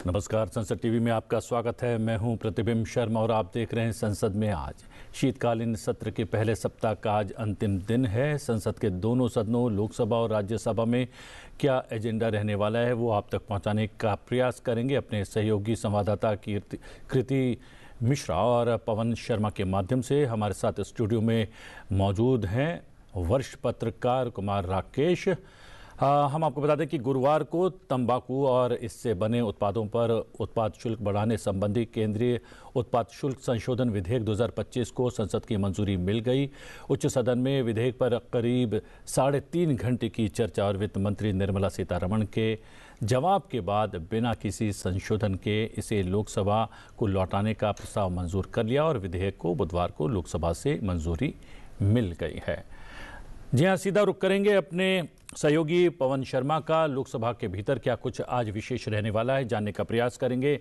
नमस्कार, संसद टीवी में आपका स्वागत है। मैं हूं प्रतिबिंब शर्मा और आप देख रहे हैं संसद में आज। शीतकालीन सत्र के पहले सप्ताह का आज अंतिम दिन है। संसद के दोनों सदनों लोकसभा और राज्यसभा में क्या एजेंडा रहने वाला है वो आप तक पहुंचाने का प्रयास करेंगे। अपने सहयोगी संवाददाता कृति मिश्रा और पवन शर्मा के माध्यम से हमारे साथ स्टूडियो में मौजूद हैं वरिष्ठ पत्रकार कुमार राकेश। हम आपको बता दें कि गुरुवार को तंबाकू और इससे बने उत्पादों पर उत्पाद शुल्क बढ़ाने संबंधी केंद्रीय उत्पाद शुल्क संशोधन विधेयक 2025 को संसद की मंजूरी मिल गई। उच्च सदन में विधेयक पर करीब 3.5 घंटे की चर्चा और वित्त मंत्री निर्मला सीतारमण के जवाब के बाद बिना किसी संशोधन के इसे लोकसभा को लौटाने का प्रस्ताव मंजूर कर लिया और विधेयक को बुधवार को लोकसभा से मंजूरी मिल गई है। जी हाँ, सीधा रुख करेंगे अपने सहयोगी पवन शर्मा का। लोकसभा के भीतर क्या कुछ आज विशेष रहने वाला है जानने का प्रयास करेंगे।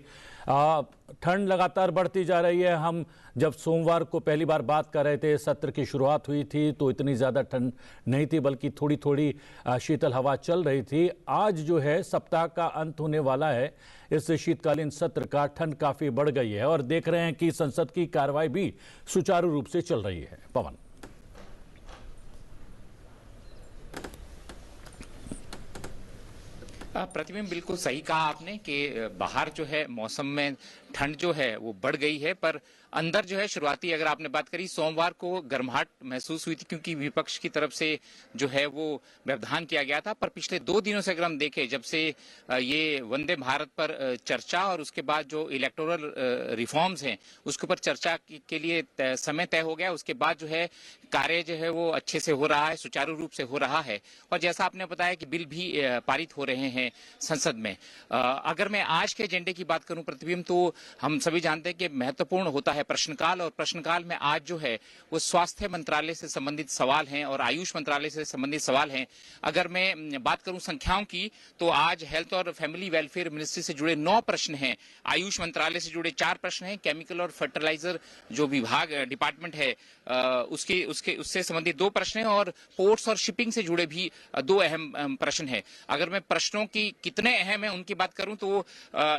ठंड लगातार बढ़ती जा रही है। हम जब सोमवार को पहली बार बात कर रहे थे, सत्र की शुरुआत हुई थी तो इतनी ज़्यादा ठंड नहीं थी, बल्कि थोड़ी थोड़ी शीतल हवा चल रही थी। आज जो है सप्ताह का अंत होने वाला है, इस शीतकालीन सत्र का ठंड काफ़ी बढ़ गई है और देख रहे हैं कि संसद की कार्रवाई भी सुचारू रूप से चल रही है। पवन। प्रतिबिंब बिल्कुल सही कहा आपने कि बाहर जो है मौसम में ठंड जो है वो बढ़ गई है, पर अंदर जो है शुरुआती अगर आपने बात करी सोमवार को गर्माहट महसूस हुई थी क्योंकि विपक्ष की तरफ से जो है वो व्यवधान किया गया था। पर पिछले 2 दिनों से अगर हम देखें, जब से ये वंदे भारत पर चर्चा और उसके बाद जो इलेक्टोरल रिफॉर्म्स हैं उसके ऊपर चर्चा के लिए समय तय हो गया, उसके बाद जो है कार्य जो है वो अच्छे से हो रहा है, सुचारू रूप से हो रहा है। और जैसा आपने बताया कि बिल भी पारित हो रहे हैं संसद में। अगर मैं आज के एजेंडे की बात करूं प्रतिबिंब, तो हम सभी जानते हैं कि महत्वपूर्ण होता है प्रश्नकाल, और प्रश्नकाल में आज जो है वो स्वास्थ्य मंत्रालय से संबंधित सवाल हैं और आयुष मंत्रालय से संबंधित सवाल हैं। अगर मैं बात करूं संख्याओं की, तो आज हेल्थ और फैमिली वेलफेयर मिनिस्ट्री से जुड़े 9 प्रश्न हैं, आयुष मंत्रालय से जुड़े 4 प्रश्न हैं, केमिकल और फर्टिलाइजर जो विभाग डिपार्टमेंट है उससे संबंधित 2 प्रश्न हैं, और पोर्ट्स और शिपिंग से जुड़े भी 2 अहम प्रश्न हैं। अगर मैं प्रश्नों की कितने अहम है उनकी बात करूं, तो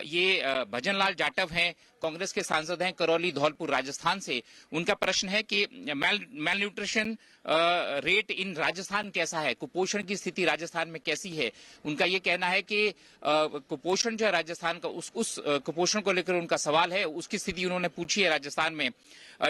ये भजनलाल जाटव हैं, कांग्रेस के सांसद हैं, करौली धौलपुर राजस्थान से। उनका प्रश्न है कि mail nutrition rate in Rajasthan कैसा है, कुपोषण की स्थिति राजस्थान में कैसी है। उनका ये कहना है कि कुपोषण जो है राजस्थान का, उस कुपोषण को लेकर उनका सवाल है, उसकी स्थिति उन्होंने पूछी है राजस्थान में।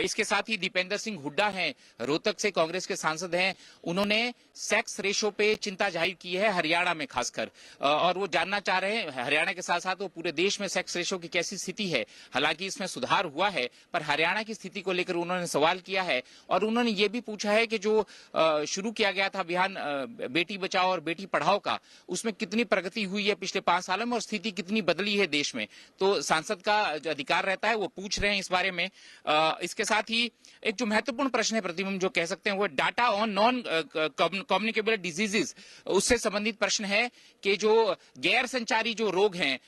इसके साथ ही दीपेंद्र सिंह हुड्डा हैं, रोहतक से कांग्रेस के सांसद हैं, उन्होंने सेक्स रेशो पे चिंता जाहिर की है हरियाणा में खासकर, और वो जानना चाह रहे हैं हरियाणा के साथ साथ वो पूरे देश में सेक्स रेशो की कैसी स्थिति है। हालांकि इसमें सुधार हुआ है, पर हरियाणा की स्थिति को लेकर उन्होंने सवाल किया है। और उन्होंने ये भी पूछा है कि जो शुरू किया गया था अभियान बेटी बचाओ और बेटी पढ़ाओ का, उसमें कितनी प्रगति हुई है पिछले 5 सालों में और स्थिति कितनी बदली है देश में। तो सांसद का जो अधिकार रहता है वो पूछ रहे हैं इस बारे में। इसके साथ ही एक जो महत्वपूर्ण प्रश्न है प्रतिबिंब जो कह सकते हैं वो data on non communicable diseases, उससे संबंधित प्रश्न है कि जो गैर संचारी जो रोग हैं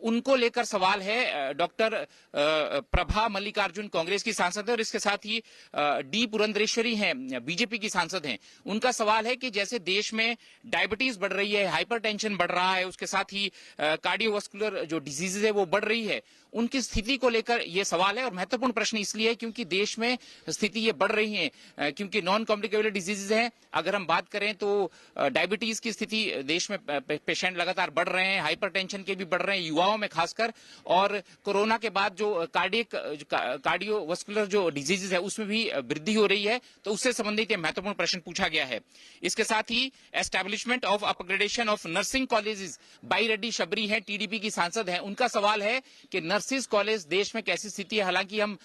उनको लेकर सवाल है। डॉक्टर प्रभा मल्लिकार्जुन कांग्रेस की सांसद है, और इसके साथ ही डी पुरंदेश्वरी हैं, बीजेपी की सांसद हैं। उनका सवाल है कि जैसे देश में डायबिटीज बढ़ रही है, हाइपरटेंशन बढ़ रहा है, उसके साथ ही कार्डियोवास्कुलर जो डिजीजेज है वो बढ़ रही है, उनकी स्थिति को लेकर यह सवाल है। और महत्वपूर्ण प्रश्न इसलिए है क्योंकि देश में स्थिति ये बढ़ रही है, क्योंकि नॉन कम्युनिकेबल डिजीजेज हैं। अगर हम बात करें तो डायबिटीज की स्थिति देश में पेशेंट लगातार बढ़ रहे हैं, हाइपरटेंशन के भी बढ़ रहे हैं युवाओं में खासकर, और कोरोना के बाद जो कार्डियोवास्कुलर जो डिजीजेज है उसमें भी वृद्धि हो रही है। तो उससे संबंधित यह महत्वपूर्ण प्रश्न पूछा गया है। इसके साथ ही establishment of upgradation of nursing colleges, Byreddy Shabari हैं, टीडीपी की सांसद हैं, उनका सवाल है कि नर्सिस कॉलेज देश में कैसी स्थिति है। हालांकि हम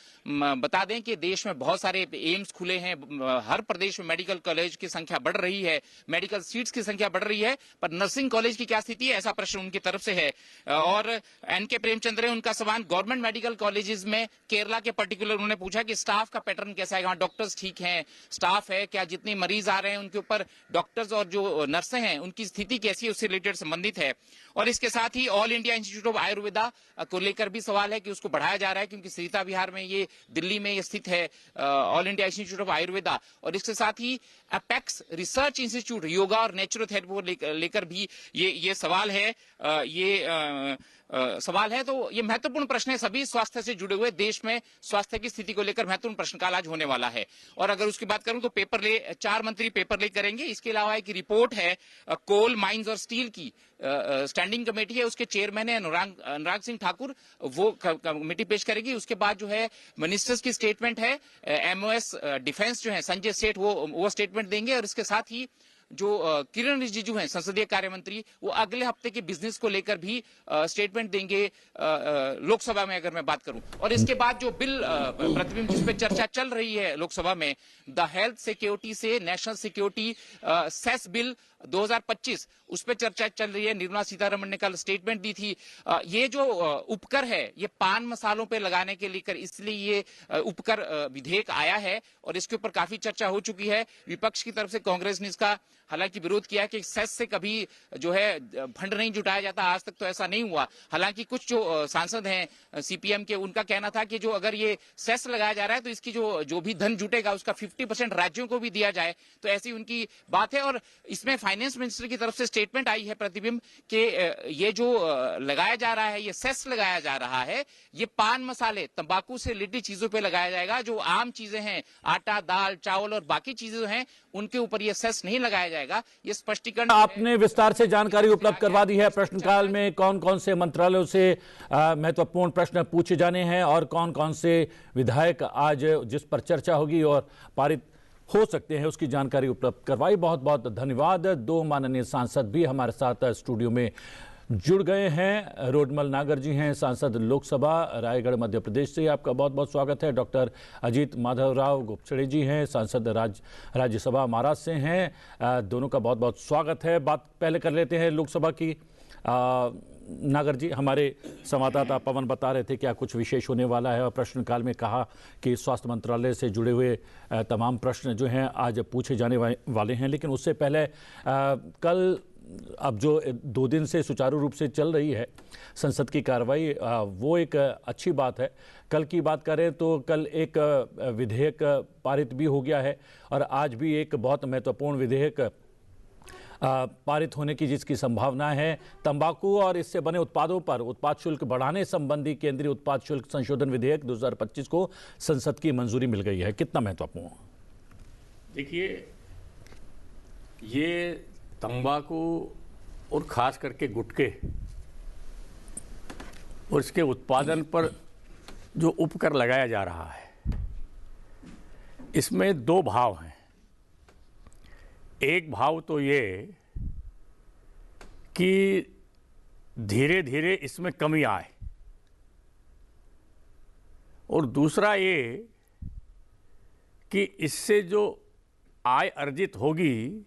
बता दें कि देश में बहुत सारे एम्स खुले हैं, हर प्रदेश में मेडिकल कॉलेज की संख्या बढ़ रही है, मेडिकल सीट्स की संख्या बढ़ रही है, पर नर्सिंग कॉलेज की क्या स्थिति है, ऐसा प्रश्न उनकी तरफ से है। और एनके प्रेमचंद्र है, उनका सवाल गवर्नमेंट मेडिकल कॉलेजेस में केरला के पर्टिकुलर उन्होंने पूछा कि स्टाफ का पैटर्न कैसा है, वहां डॉक्टर्स ठीक हैं, स्टाफ है क्या, जितने मरीज आ रहे हैं उनके ऊपर डॉक्टर्स और जो नर्सें हैं उनकी स्थिति कैसी है, उससे रिलेटेड संबंधित है। और इसके साथ ही All India Institute of Ayurveda को लेकर भी सवाल है कि उसको बढ़ाया जा रहा है, क्योंकि सीता विहार में ये दिल्ली में ये स्थित है all India Institute of Ayurveda. और इसके साथ ही अपेक्स रिसर्च इंस्टीट्यूट योगा और नेचुरोपैथी को लेकर भी ये सवाल है। ये सवाल है। तो ये महत्वपूर्ण प्रश्न है, सभी स्वास्थ्य से जुड़े हुए देश में स्वास्थ्य की स्थिति को लेकर महत्वपूर्ण प्रश्नकाल आज होने वाला है। और अगर उसकी बात करूं तो पेपर ले 4 मंत्री पेपर ले करेंगे। इसके अलावा एक रिपोर्ट है कोल माइंस और स्टील की स्टैंडिंग कमेटी है, उसके चेयरमैन है अनुराग सिंह ठाकुर, वो कमेटी पेश करेगी। उसके बाद जो है मिनिस्टर्स की स्टेटमेंट है, एमओएस डिफेंस जो है संजय सेठ वो स्टेटमेंट देंगे। और इसके साथ ही जो किरण रिजिजू हैं संसदीय कार्य मंत्री, वो अगले हफ्ते के बिजनेस को लेकर भी स्टेटमेंट देंगे लोकसभा में, अगर मैं बात करूं। और इसके बाद जो बिल प्रतिबिंब जिस पे चर्चा चल रही है लोकसभा में, द हेल्थ सिक्योरिटी से नेशनल सिक्योरिटी सेस बिल 2025, उस पर चर्चा चल रही है। निर्मला सीतारमण ने कल स्टेटमेंट दी थी। ये जो उपकर है ये पान मसालों पे लगाने के लेकर, इसलिए ये उपकर विधेयक आया है और इसके ऊपर काफी चर्चा हो चुकी है। विपक्ष की तरफ से कांग्रेस ने इसका हालांकि विरोध किया कि सेस से कभी जो है फंड नहीं जुटाया जाता, आज तक तो ऐसा नहीं हुआ। हालांकि कुछ जो सांसद हैं सीपीएम के, उनका कहना था कि जो अगर ये सेस लगाया जा रहा है तो इसकी जो भी धन जुटेगा उसका 50% राज्यों को भी दिया जाए, तो ऐसी उनकी बात है। और इसमें फाइनेंस मिनिस्टर की तरफ से स्टेटमेंट आई है प्रतिबिंब के ये जो लगाया जा रहा है, ये सेस लगाया जा रहा है, ये पान मसाले तंबाकू से रिलेटेड चीजों पे लगाया जाएगा। जो आम चीजें हैं आटा दाल चावल और बाकी चीजें हैं उनके ऊपर ये सेस नहीं लगाया जाएगा। ये स्पष्टीकरण आपने विस्तार से जानकारी उपलब्ध करवा दी है। प्रश्नकाल में कौन कौन से मंत्रालयों से महत्वपूर्ण प्रश्न पूछे जाने हैं और कौन कौन से विधायक आज जिस पर चर्चा होगी और पारित हो सकते हैं, उसकी जानकारी उपलब्ध करवाई। बहुत बहुत धन्यवाद। 2 माननीय सांसद भी हमारे साथ स्टूडियो में जुड़ गए हैं। रोडमल नागर जी हैं सांसद लोकसभा रायगढ़ मध्य प्रदेश से, आपका बहुत बहुत स्वागत है। डॉक्टर अजीत माधवराव गोपछड़े जी हैं सांसद राज्यसभा महाराष्ट्र से हैं, दोनों का बहुत बहुत स्वागत है। बात पहले कर लेते हैं लोकसभा की। नागर जी, हमारे संवाददाता पवन बता रहे थे क्या कुछ विशेष होने वाला है और प्रश्नकाल में कहा कि स्वास्थ्य मंत्रालय से जुड़े हुए तमाम प्रश्न जो हैं आज पूछे जाने वाले हैं। लेकिन उससे पहले कल अब जो 2 दिन से सुचारू रूप से चल रही है संसद की कार्रवाई, वो एक अच्छी बात है। कल की बात करें तो कल एक विधेयक पारित भी हो गया है और आज भी एक बहुत महत्वपूर्ण विधेयक पारित होने की जिसकी संभावना है। तंबाकू और इससे बने उत्पादों पर उत्पाद शुल्क बढ़ाने संबंधी केंद्रीय उत्पाद शुल्क संशोधन विधेयक 2025 को संसद की मंजूरी मिल गई है। कितना महत्वपूर्ण? देखिए, ये तंबाकू और खास करके गुटखे और इसके उत्पादन पर जो उपकर लगाया जा रहा है, इसमें 2 भाव हैं। एक भाव तो ये कि धीरे धीरे इसमें कमी आए और दूसरा ये कि इससे जो आय अर्जित होगी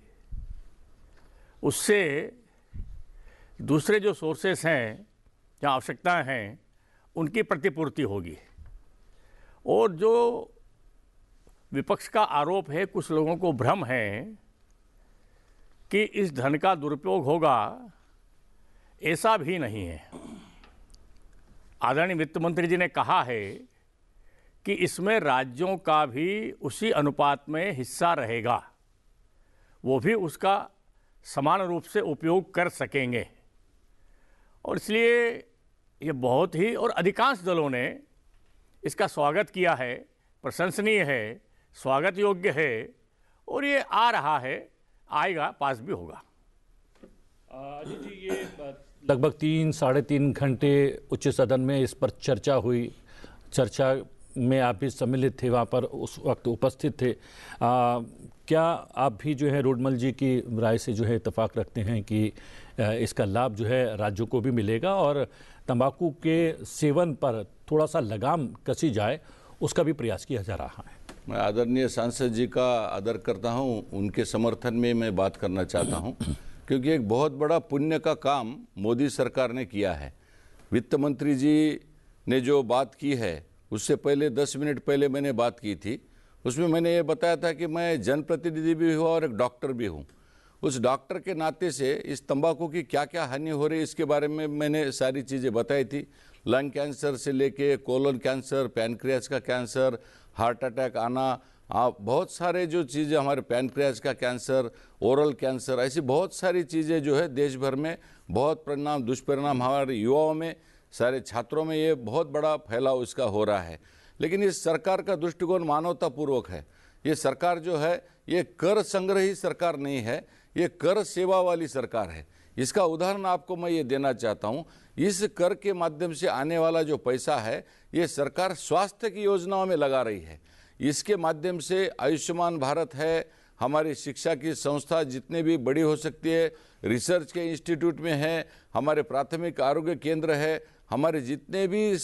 उससे दूसरे जो सोर्सेस हैं, जहाँ आवश्यकताएं हैं, उनकी प्रतिपूर्ति होगी। और जो विपक्ष का आरोप है, कुछ लोगों को भ्रम है कि इस धन का दुरुपयोग होगा, ऐसा भी नहीं है। आदरणीय वित्त मंत्री जी ने कहा है कि इसमें राज्यों का भी उसी अनुपात में हिस्सा रहेगा, वो भी उसका समान रूप से उपयोग कर सकेंगे। और इसलिए ये बहुत ही, और अधिकांश दलों ने इसका स्वागत किया है, प्रशंसनीय है, स्वागत योग्य है और ये आ रहा है, आएगा, पास भी होगा। अजीत जी, ये लगभग 3-3.5 घंटे उच्च सदन में इस पर चर्चा हुई। चर्चा में आप भी सम्मिलित थे, वहाँ पर उस वक्त उपस्थित थे। क्या आप भी जो है रोडमल जी की राय से जो है इत्तेफाक रखते हैं कि इसका लाभ जो है राज्यों को भी मिलेगा और तंबाकू के सेवन पर थोड़ा सा लगाम कसी जाए, उसका भी प्रयास किया जा रहा है? मैं आदरणीय सांसद जी का आदर करता हूं, उनके समर्थन में मैं बात करना चाहता हूं, क्योंकि एक बहुत बड़ा पुण्य का काम मोदी सरकार ने किया है। वित्त मंत्री जी ने जो बात की है, उससे पहले 10 मिनट पहले मैंने बात की थी, उसमें मैंने ये बताया था कि मैं जनप्रतिनिधि भी हूँ और एक डॉक्टर भी हूँ। उस डॉक्टर के नाते से इस तंबाकू की क्या क्या हानि हो रही है इसके बारे में मैंने सारी चीज़ें बताई थी। लंग कैंसर से लेके कोलन कैंसर, पैनक्रियाज का कैंसर, हार्ट अटैक आना, बहुत सारे जो चीज़ें हमारे पैनक्रियाज का कैंसर, ओरल कैंसर, ऐसी बहुत सारी चीज़ें जो है देश भर में बहुत दुष्परिणाम हमारे युवाओं में सारे छात्रों में ये बहुत बड़ा फैलाव इसका हो रहा है। लेकिन इस सरकार का दृष्टिकोण मानवतापूर्वक है। ये सरकार जो है ये कर संग्रही सरकार नहीं है, ये कर सेवा वाली सरकार है। इसका उदाहरण आपको मैं ये देना चाहता हूँ। इस कर के माध्यम से आने वाला जो पैसा है ये सरकार स्वास्थ्य की योजनाओं में लगा रही है। इसके माध्यम से आयुष्मान भारत है, हमारी शिक्षा की संस्था जितने भी बड़ी हो सकती है, रिसर्च के इंस्टीट्यूट में है, हमारे प्राथमिक आरोग्य केंद्र है, हमारे जितने भी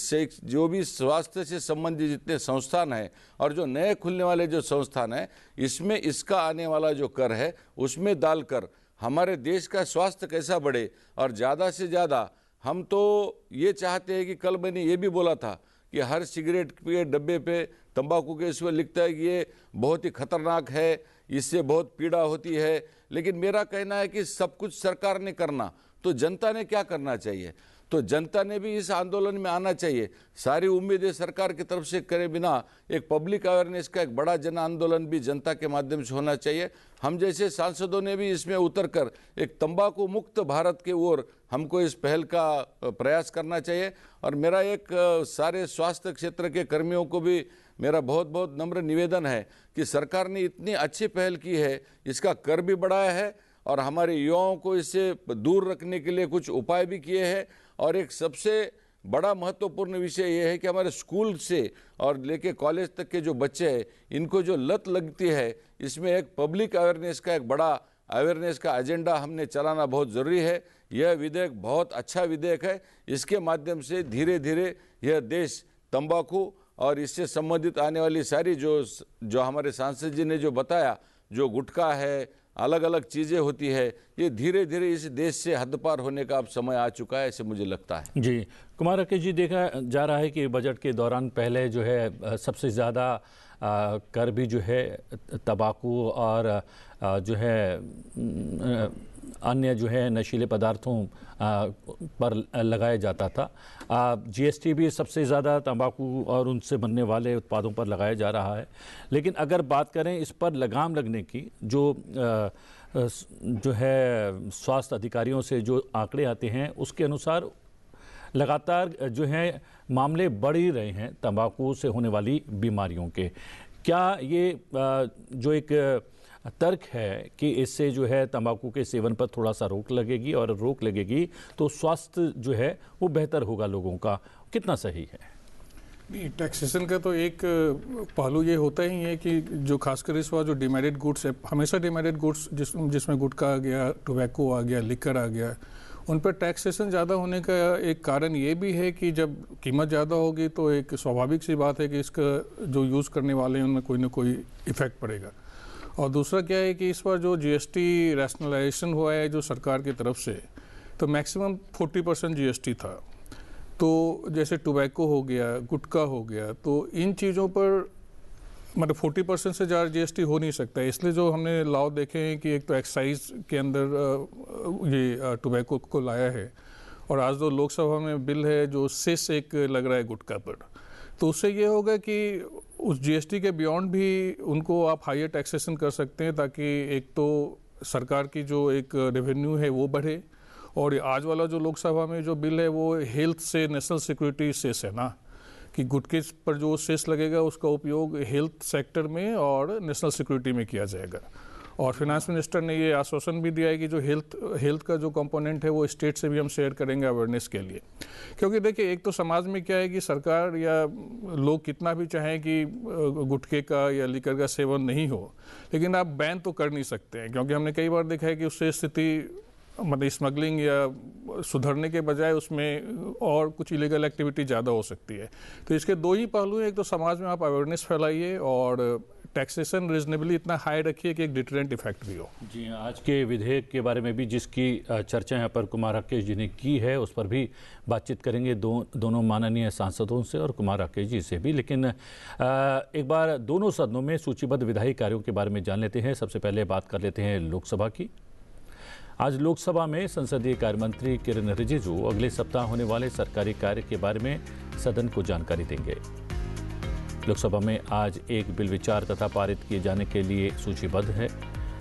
जो भी स्वास्थ्य से संबंधित जितने संस्थान हैं और जो नए खुलने वाले जो संस्थान हैं, इसमें इसका आने वाला जो कर है उसमें डालकर हमारे देश का स्वास्थ्य कैसा बढ़े। और ज़्यादा से ज़्यादा हम तो ये चाहते हैं कि कल मैंने ये भी बोला था कि हर सिगरेट के डब्बे पे तंबाकू के इसमें लिखता है कि ये बहुत ही खतरनाक है, इससे बहुत पीड़ा होती है। लेकिन मेरा कहना है कि सब कुछ सरकार ने करना, तो जनता ने क्या करना चाहिए? तो जनता ने भी इस आंदोलन में आना चाहिए। सारी उम्मीदें सरकार की तरफ से करे बिना एक पब्लिक अवेयरनेस का एक बड़ा जन आंदोलन भी जनता के माध्यम से होना चाहिए। हम जैसे सांसदों ने भी इसमें उतरकर एक तंबाकू मुक्त भारत के ओर हमको इस पहल का प्रयास करना चाहिए। और मेरा एक सारे स्वास्थ्य क्षेत्र के कर्मियों को भी मेरा बहुत बहुत नम्र निवेदन है कि सरकार ने इतनी अच्छी पहल की है, इसका कर भी बढ़ाया है और हमारे युवाओं को इससे दूर रखने के लिए कुछ उपाय भी किए हैं। और एक सबसे बड़ा महत्वपूर्ण विषय यह है कि हमारे स्कूल से और लेके कॉलेज तक के जो बच्चे हैं, इनको जो लत लगती है, इसमें एक पब्लिक अवेयरनेस का एक बड़ा अवेयरनेस का एजेंडा हमने चलाना बहुत ज़रूरी है। यह विधेयक बहुत अच्छा विधेयक है। इसके माध्यम से धीरे धीरे यह देश तंबाकू और इससे संबंधित आने वाली सारी जो हमारे सांसद जी ने जो बताया, जो गुटखा है, अलग अलग चीज़ें होती है, ये धीरे धीरे इस देश से हद पार होने का अब समय आ चुका है, ऐसे मुझे लगता है। जी कुमार राकेश जी, देखा जा रहा है कि बजट के दौरान पहले जो है सबसे ज़्यादा कर भी जो है तंबाकू और जो है अन्य जो है नशीले पदार्थों पर लगाया जाता था। जीएसटी भी सबसे ज़्यादा तंबाकू और उनसे बनने वाले उत्पादों पर लगाया जा रहा है। लेकिन अगर बात करें इस पर लगाम लगने की, जो है स्वास्थ्य अधिकारियों से जो आंकड़े आते हैं उसके अनुसार लगातार जो है मामले बढ़ ही रहे हैं तंबाकू से होने वाली बीमारियों के। क्या ये जो एक तर्क है कि इससे जो है तंबाकू के सेवन पर थोड़ा सा रोक लगेगी और रोक लगेगी तो स्वास्थ्य जो है वो बेहतर होगा लोगों का, कितना सही है? नहीं, टैक्सेशन का तो एक पहलू ये होता ही है कि जो खासकर इस बार जो डिमेरिट गुड्स है, हमेशा डिमेरिट गुड्स जिसमें गुटखा आ गया, टोबैको आ गया, लिकर आ गया, उन पर टैक्सेशन ज़्यादा होने का एक कारण ये भी है कि जब कीमत ज़्यादा होगी तो एक स्वाभाविक सी बात है कि इसका जो यूज़ करने वाले हैं उनमें कोई ना कोई इफ़ेक्ट पड़ेगा। और दूसरा क्या है कि इस बार जो जीएसटी रैशनलाइजेशन हुआ है जो सरकार की तरफ से, तो मैक्सिमम 40% जीएसटी था। तो जैसे टोबैको हो गया, गुटखा हो गया, तो इन चीज़ों पर मतलब 40% से ज़्यादा जीएसटी हो नहीं सकता है। इसलिए जो हमने लॉ देखे हैं कि एक तो एक्साइज के अंदर ये टोबैको को लाया है, और आज जो लोकसभा में बिल है जो सेस एक लग रहा है गुटखा पर, तो उससे ये होगा कि उस जीएसटी के बियॉन्ड भी उनको आप हायर टैक्सेशन कर सकते हैं, ताकि एक तो सरकार की जो एक रेवेन्यू है वो बढ़े। और आज वाला जो लोकसभा में जो बिल है वो हेल्थ से नेशनल सिक्योरिटी सेस है ना, कि गुटखे पर जो सेस लगेगा उसका उपयोग हेल्थ सेक्टर में और नेशनल सिक्योरिटी में किया जाएगा। और फिनांस मिनिस्टर ने ये आश्वासन भी दिया है कि जो हेल्थ का जो कंपोनेंट है वो स्टेट से भी हम शेयर करेंगे अवेयरनेस के लिए। क्योंकि देखिए, एक तो समाज में क्या है कि सरकार या लोग कितना भी चाहें कि गुटखे का या लिकर का सेवन नहीं हो, लेकिन आप बैन तो कर नहीं सकते हैं, क्योंकि हमने कई बार देखा है कि उससे स्थिति मतलब स्मगलिंग या सुधरने के बजाय उसमें और कुछ इलीगल एक्टिविटी ज़्यादा हो सकती है। तो इसके दो ही पहलू हैं, एक तो समाज में आप अवेयरनेस फैलाइए और टैक्सेशन रीजनेबली इतना हाई रखिए कि एक डिटरेंट इफेक्ट भी हो। जी, आज के विधेयक के बारे में भी जिसकी चर्चा यहाँ पर कुमार राकेश जी ने की है उस पर भी बातचीत करेंगे दोनों माननीय सांसदों से और कुमार राकेश जी से भी। लेकिन एक बार दोनों सदनों में सूचीबद्ध विधायी कार्यों के बारे में जान लेते हैं। सबसे पहले बात कर लेते हैं लोकसभा की। आज लोकसभा में संसदीय कार्य मंत्री किरेन रिजिजू अगले सप्ताह होने वाले सरकारी कार्य के बारे में सदन को जानकारी देंगे। लोकसभा में आज एक बिल विचार तथा पारित किए जाने के लिए सूचीबद्ध है।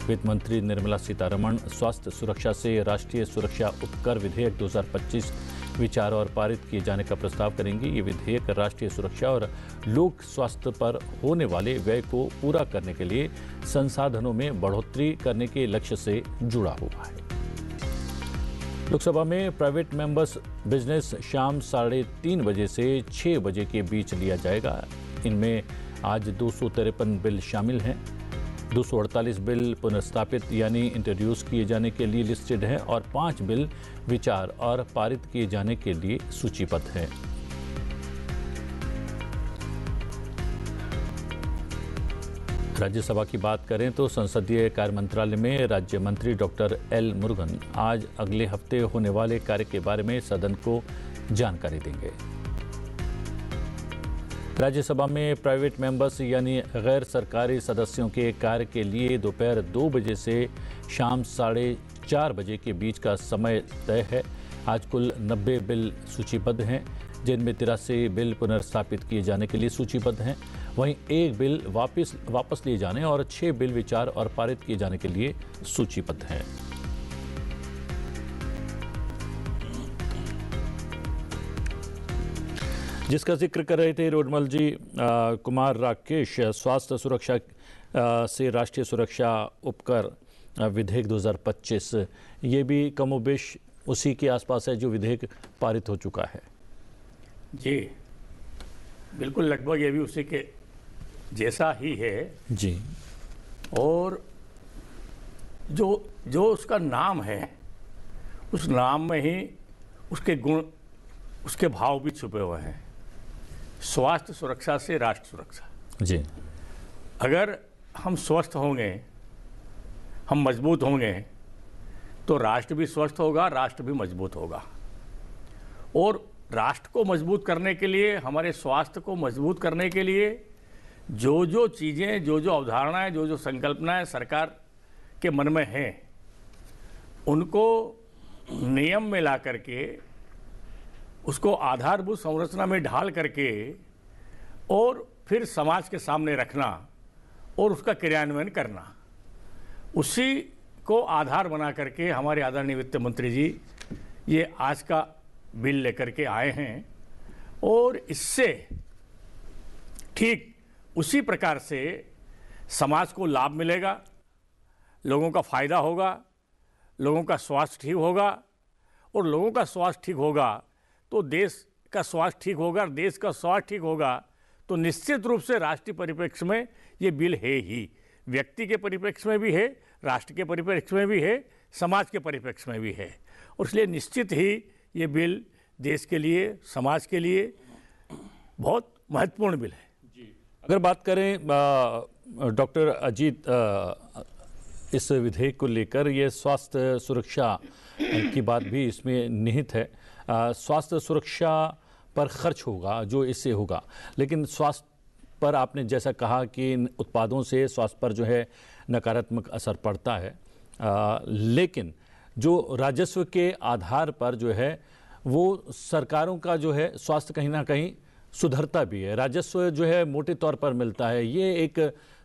वित्त मंत्री निर्मला सीतारमण स्वास्थ्य सुरक्षा से राष्ट्रीय सुरक्षा उपकर विधेयक 2025 विचार और पारित किए जाने का प्रस्ताव करेंगी। ये विधेयक राष्ट्रीय सुरक्षा और लोक स्वास्थ्य पर होने वाले व्यय को पूरा करने के लिए संसाधनों में बढ़ोतरी करने के लक्ष्य से जुड़ा हुआ है। लोकसभा में प्राइवेट मेंबर्स बिजनेस शाम 3:30 बजे से 6 बजे के बीच लिया जाएगा। इनमें आज 253 बिल शामिल हैं। 248 बिल पुनर्स्थापित यानी इंट्रोड्यूस किए जाने के लिए लिस्टेड हैं और 5 बिल विचार और पारित किए जाने के लिए सूचीबद्ध हैं। राज्यसभा की बात करें तो संसदीय कार्य मंत्रालय में राज्य मंत्री डॉक्टर एल मुरुगन आज अगले हफ्ते होने वाले कार्य के बारे में सदन को जानकारी देंगे। राज्यसभा में प्राइवेट मेंबर्स यानी गैर सरकारी सदस्यों के कार्य के लिए दोपहर 2 बजे से शाम 4:30 बजे के बीच का समय तय है। आज कुल 90 बिल सूचीबद्ध हैं, जिनमें 83 बिल पुनर्स्थापित किए जाने के लिए सूचीबद्ध हैं। वहीं 1 बिल वापस लिए जाने और 6 बिल विचार और पारित किए जाने के लिए सूचीबद्ध हैं। जिसका जिक्र कर रहे थे रोडमल जी, कुमार राकेश, स्वास्थ्य सुरक्षा से राष्ट्रीय सुरक्षा उपकर विधेयक 2025, ये भी कमोबेश उसी के आसपास है जो विधेयक पारित हो चुका है। जी बिल्कुल, लगभग ये भी उसी के जैसा ही है जी। और जो उसका नाम है, उस नाम में ही उसके गुण, उसके भाव भी छुपे हुए हैं। स्वास्थ्य सुरक्षा से राष्ट्र सुरक्षा। जी, अगर हम स्वस्थ होंगे, हम मजबूत होंगे, तो राष्ट्र भी स्वस्थ होगा, राष्ट्र भी मजबूत होगा। और राष्ट्र को मजबूत करने के लिए, हमारे स्वास्थ्य को मजबूत करने के लिए जो चीज़ें, जो अवधारणाएं, जो संकल्पनाएं सरकार के मन में हैं, उनको नियम में ला करके, उसको आधारभूत संरचना में ढाल करके और फिर समाज के सामने रखना और उसका क्रियान्वयन करना, उसी को आधार बना करके हमारे आदरणीय वित्त मंत्री जी ये आज का बिल लेकर के आए हैं। और इससे ठीक उसी प्रकार से समाज को लाभ मिलेगा, लोगों का फायदा होगा, लोगों का स्वास्थ्य ठीक होगा, और लोगों का स्वास्थ्य ठीक होगा तो देश का स्वास्थ्य ठीक होगा, और देश का स्वास्थ्य ठीक होगा तो निश्चित रूप से राष्ट्रीय परिप्रेक्ष्य में ये बिल है ही, व्यक्ति के परिप्रेक्ष्य में भी है, राष्ट्र के परिप्रेक्ष्य में भी है, समाज के परिप्रेक्ष्य में भी है। और इसलिए निश्चित ही ये बिल देश के लिए, समाज के लिए बहुत महत्वपूर्ण बिल है। अगर बात करें डॉक्टर अजीत, इस विधेयक को लेकर ये स्वास्थ्य सुरक्षा की बात भी इसमें निहित है। स्वास्थ्य सुरक्षा पर खर्च होगा जो इससे होगा, लेकिन स्वास्थ्य पर आपने जैसा कहा कि इन उत्पादों से स्वास्थ्य पर जो है नकारात्मक असर पड़ता है, लेकिन जो राजस्व के आधार पर जो है वो सरकारों का जो है स्वास्थ्य कहीं ना कहीं सुधरता भी है, राजस्व जो है मोटे तौर पर मिलता है। ये एक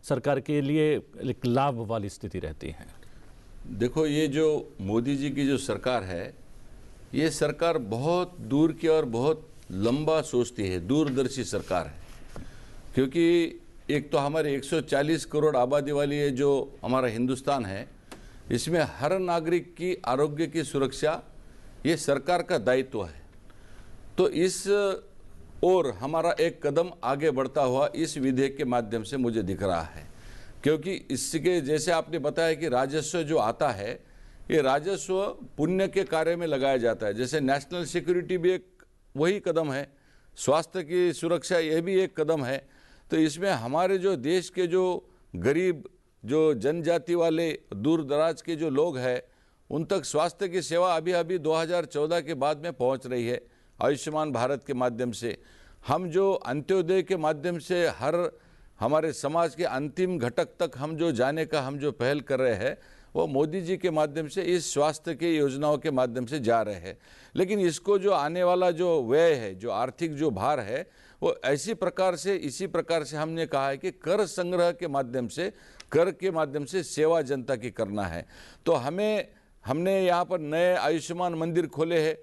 सरकार के लिए एक लाभ वाली स्थिति रहती है। देखो, ये जो मोदी जी की जो सरकार है, ये सरकार बहुत दूर की और बहुत लंबा सोचती है, दूरदर्शी सरकार है। क्योंकि एक तो हमारे 140 करोड़ आबादी वाली ये जो हमारा हिंदुस्तान है, इसमें हर नागरिक की आरोग्य की सुरक्षा ये सरकार का दायित्व है। तो इस और हमारा एक कदम आगे बढ़ता हुआ इस विधेयक के माध्यम से मुझे दिख रहा है। क्योंकि इसके जैसे आपने बताया कि राजस्व जो आता है, ये राजस्व पुण्य के कार्य में लगाया जाता है। जैसे नेशनल सिक्योरिटी भी एक वही कदम है, स्वास्थ्य की सुरक्षा ये भी एक कदम है। तो इसमें हमारे जो देश के जो गरीब, जो जनजाति वाले, दूर दराज के जो लोग हैं, उन तक स्वास्थ्य की सेवा अभी अभी 2014 के बाद में पहुंच रही है। आयुष्मान भारत के माध्यम से हम जो अंत्योदय के माध्यम से हर हमारे समाज के अंतिम घटक तक हम जो जाने का हम जो पहल कर रहे हैं, वो मोदी जी के माध्यम से इस स्वास्थ्य के योजनाओं के माध्यम से जा रहे हैं। लेकिन इसको जो आने वाला जो व्यय है, जो आर्थिक जो भार है, वो इसी प्रकार से हमने कहा है कि कर संग्रह के माध्यम से, कर के माध्यम से सेवा जनता की करना है। तो हमने यहाँ पर नए आयुष्मान मंदिर खोले हैं,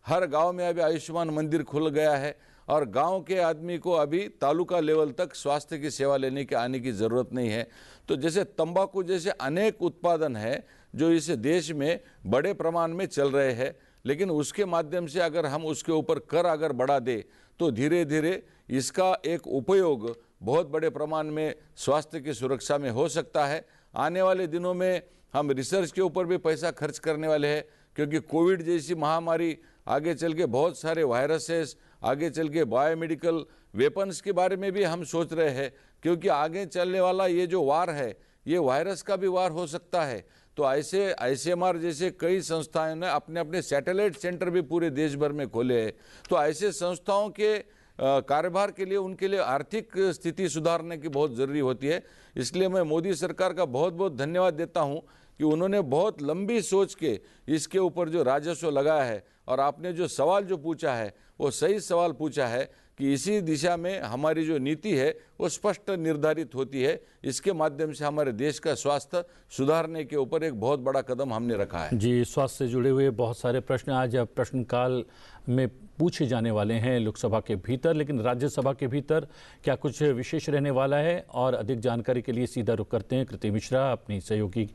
हर गांव में अभी आयुष्मान मंदिर खुल गया है और गांव के आदमी को अभी तालुका लेवल तक स्वास्थ्य की सेवा लेने के आने की ज़रूरत नहीं है। तो जैसे तंबाकू जैसे अनेक उत्पादन है जो इस देश में बड़े प्रमाण में चल रहे हैं, लेकिन उसके माध्यम से अगर हम उसके ऊपर कर अगर बढ़ा दे तो धीरे धीरे इसका एक उपयोग बहुत बड़े प्रमाण में स्वास्थ्य की सुरक्षा में हो सकता है। आने वाले दिनों में हम रिसर्च के ऊपर भी पैसा खर्च करने वाले हैं, क्योंकि कोविड जैसी महामारी, आगे चल के बहुत सारे वायरसेस, आगे चल के बायोमेडिकल वेपन्स के बारे में भी हम सोच रहे हैं, क्योंकि आगे चलने वाला ये जो वार है ये वायरस का भी वार हो सकता है। तो ऐसे ICMR जैसे कई संस्थाएं ने अपने अपने सैटेलाइट सेंटर भी पूरे देश भर में खोले हैं। तो ऐसे संस्थाओं के कारोबार के लिए, उनके लिए आर्थिक स्थिति सुधारने की बहुत ज़रूरी होती है। इसलिए मैं मोदी सरकार का बहुत बहुत धन्यवाद देता हूं कि उन्होंने बहुत लंबी सोच के इसके ऊपर जो राजस्व लगाया है, और आपने जो सवाल जो पूछा है वो सही सवाल पूछा है कि इसी दिशा में हमारी जो नीति है वो स्पष्ट निर्धारित होती है। इसके माध्यम से हमारे देश का स्वास्थ्य सुधारने के ऊपर एक बहुत बड़ा कदम हमने रखा है। जी, स्वास्थ्य से जुड़े हुए बहुत सारे प्रश्न आज प्रश्नकाल में पूछे जाने वाले हैं लोकसभा के भीतर, लेकिन राज्यसभा के भीतर क्या कुछ विशेष रहने वाला है? और अधिक जानकारी के लिए सीधा रुख करते हैं कृति मिश्रा अपनी सहयोगी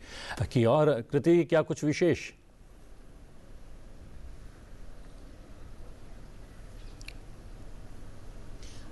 की। और कृति, क्या कुछ विशेष?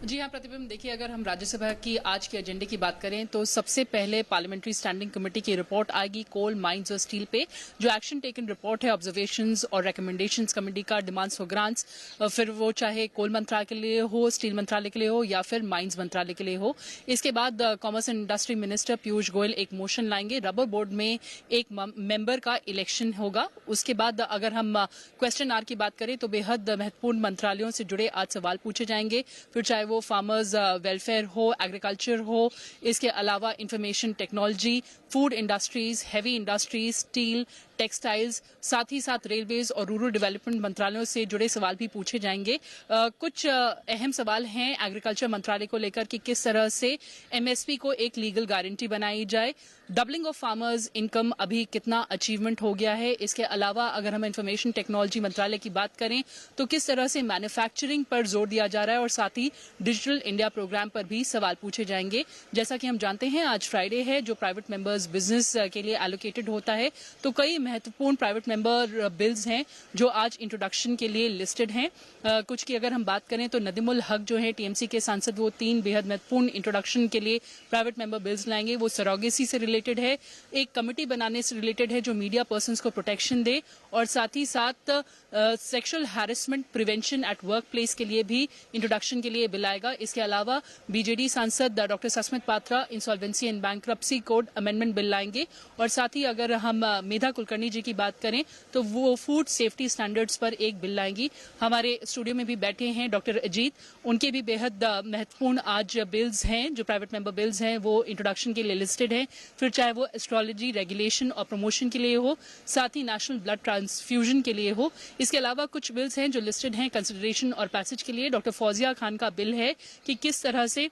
जी हाँ प्रतिबिंब, देखिए अगर हम राज्यसभा की आज के एजेंडे की बात करें तो सबसे पहले पार्लियामेंट्री स्टैंडिंग कमेटी की रिपोर्ट आएगी कोल, माइंस और स्टील पे। जो एक्शन टेकन रिपोर्ट है, ऑब्जर्वेशंस और रिकमेंडेशंस कमेटी का, डिमांड्स फॉर ग्रांट्स, फिर वो चाहे कोल मंत्रालय के लिए हो, स्टील मंत्रालय के लिए हो या फिर माइंस मंत्रालय के लिए हो। इसके बाद commerce and industry minister Piyush Goyal एक मोशन लाएंगे। रबर बोर्ड में एक मेंबर का इलेक्शन होगा। उसके बाद अगर हम क्वेश्चन आवर की बात करें तो बेहद महत्वपूर्ण मंत्रालयों से जुड़े आज सवाल पूछे जाएंगे, फिर चाहे वो फार्मर्स वेलफेयर हो, एग्रीकल्चर हो, इसके अलावा information technology, food industries, heavy industries, steel, textiles, साथ ही साथ रेलवेज और रूरल डेवलपमेंट मंत्रालयों से जुड़े सवाल भी पूछे जाएंगे। कुछ अहम सवाल हैं एग्रीकल्चर मंत्रालय को लेकर कि किस तरह से MSP को एक लीगल गारंटी बनाई जाए, डबलिंग ऑफ फार्मर्स इनकम अभी कितना अचीवमेंट हो गया है। इसके अलावा अगर हम इंफॉर्मेशन टेक्नोलॉजी मंत्रालय की बात करें तो किस तरह से मैन्युफैक्चरिंग पर जोर दिया जा रहा है, और साथ ही डिजिटल इंडिया प्रोग्राम पर भी सवाल पूछे जाएंगे। जैसा कि हम जानते हैं आज फ्राइडे है जो प्राइवेट मेंबर्स बिजनेस के लिए एलोकेटेड होता है, तो कई महत्वपूर्ण प्राइवेट मेंबर बिल्स हैं जो आज इंट्रोडक्शन के लिए लिस्टेड हैं। कुछ की अगर हम बात करें तो नदीमुल हक जो है TMC के सांसद, वो 3 बेहद महत्वपूर्ण इंट्रोडक्शन के लिए प्राइवेट मेंबर बिल्स लाएंगे। वो सरोगेसी से रिलेटेड है, एक कमेटी बनाने से रिलेटेड है जो मीडिया पर्सन्स को प्रोटेक्शन दे, और साथ ही साथ sexual harassment prevention at work place के लिए भी इंट्रोडक्शन के लिए बिल आएगा। इसके अलावा BJD सांसद doctor Sasmit Patra insolvency and bankruptcy code amendment bill लाएंगे, और साथ ही अगर हम मेधा कुलकर्णी जी की बात करें तो वो फूड सेफ्टी स्टैंडर्ड्स पर एक बिल लाएंगी। हमारे स्टूडियो में भी बैठे हैं डॉक्टर अजीत, उनके भी बेहद महत्वपूर्ण आज बिल्स हैं जो प्राइवेट मेंबर बिल्स हैं वो इंट्रोडक्शन के लिए लिस्टेड हैं। फिर चाहे वो एस्ट्रोलॉजी रेगुलेशन और प्रमोशन के लिए हो, साथ ही नेशनल ब्लड ट्रांसफ्यूजन के लिए हो। इसके अलावा कुछ बिल्स हैं जो लिस्टेड हैं कंसिडरेशन और पैसेज के लिए। डॉक्टर फौजिया खान का बिल है कि किस तरह से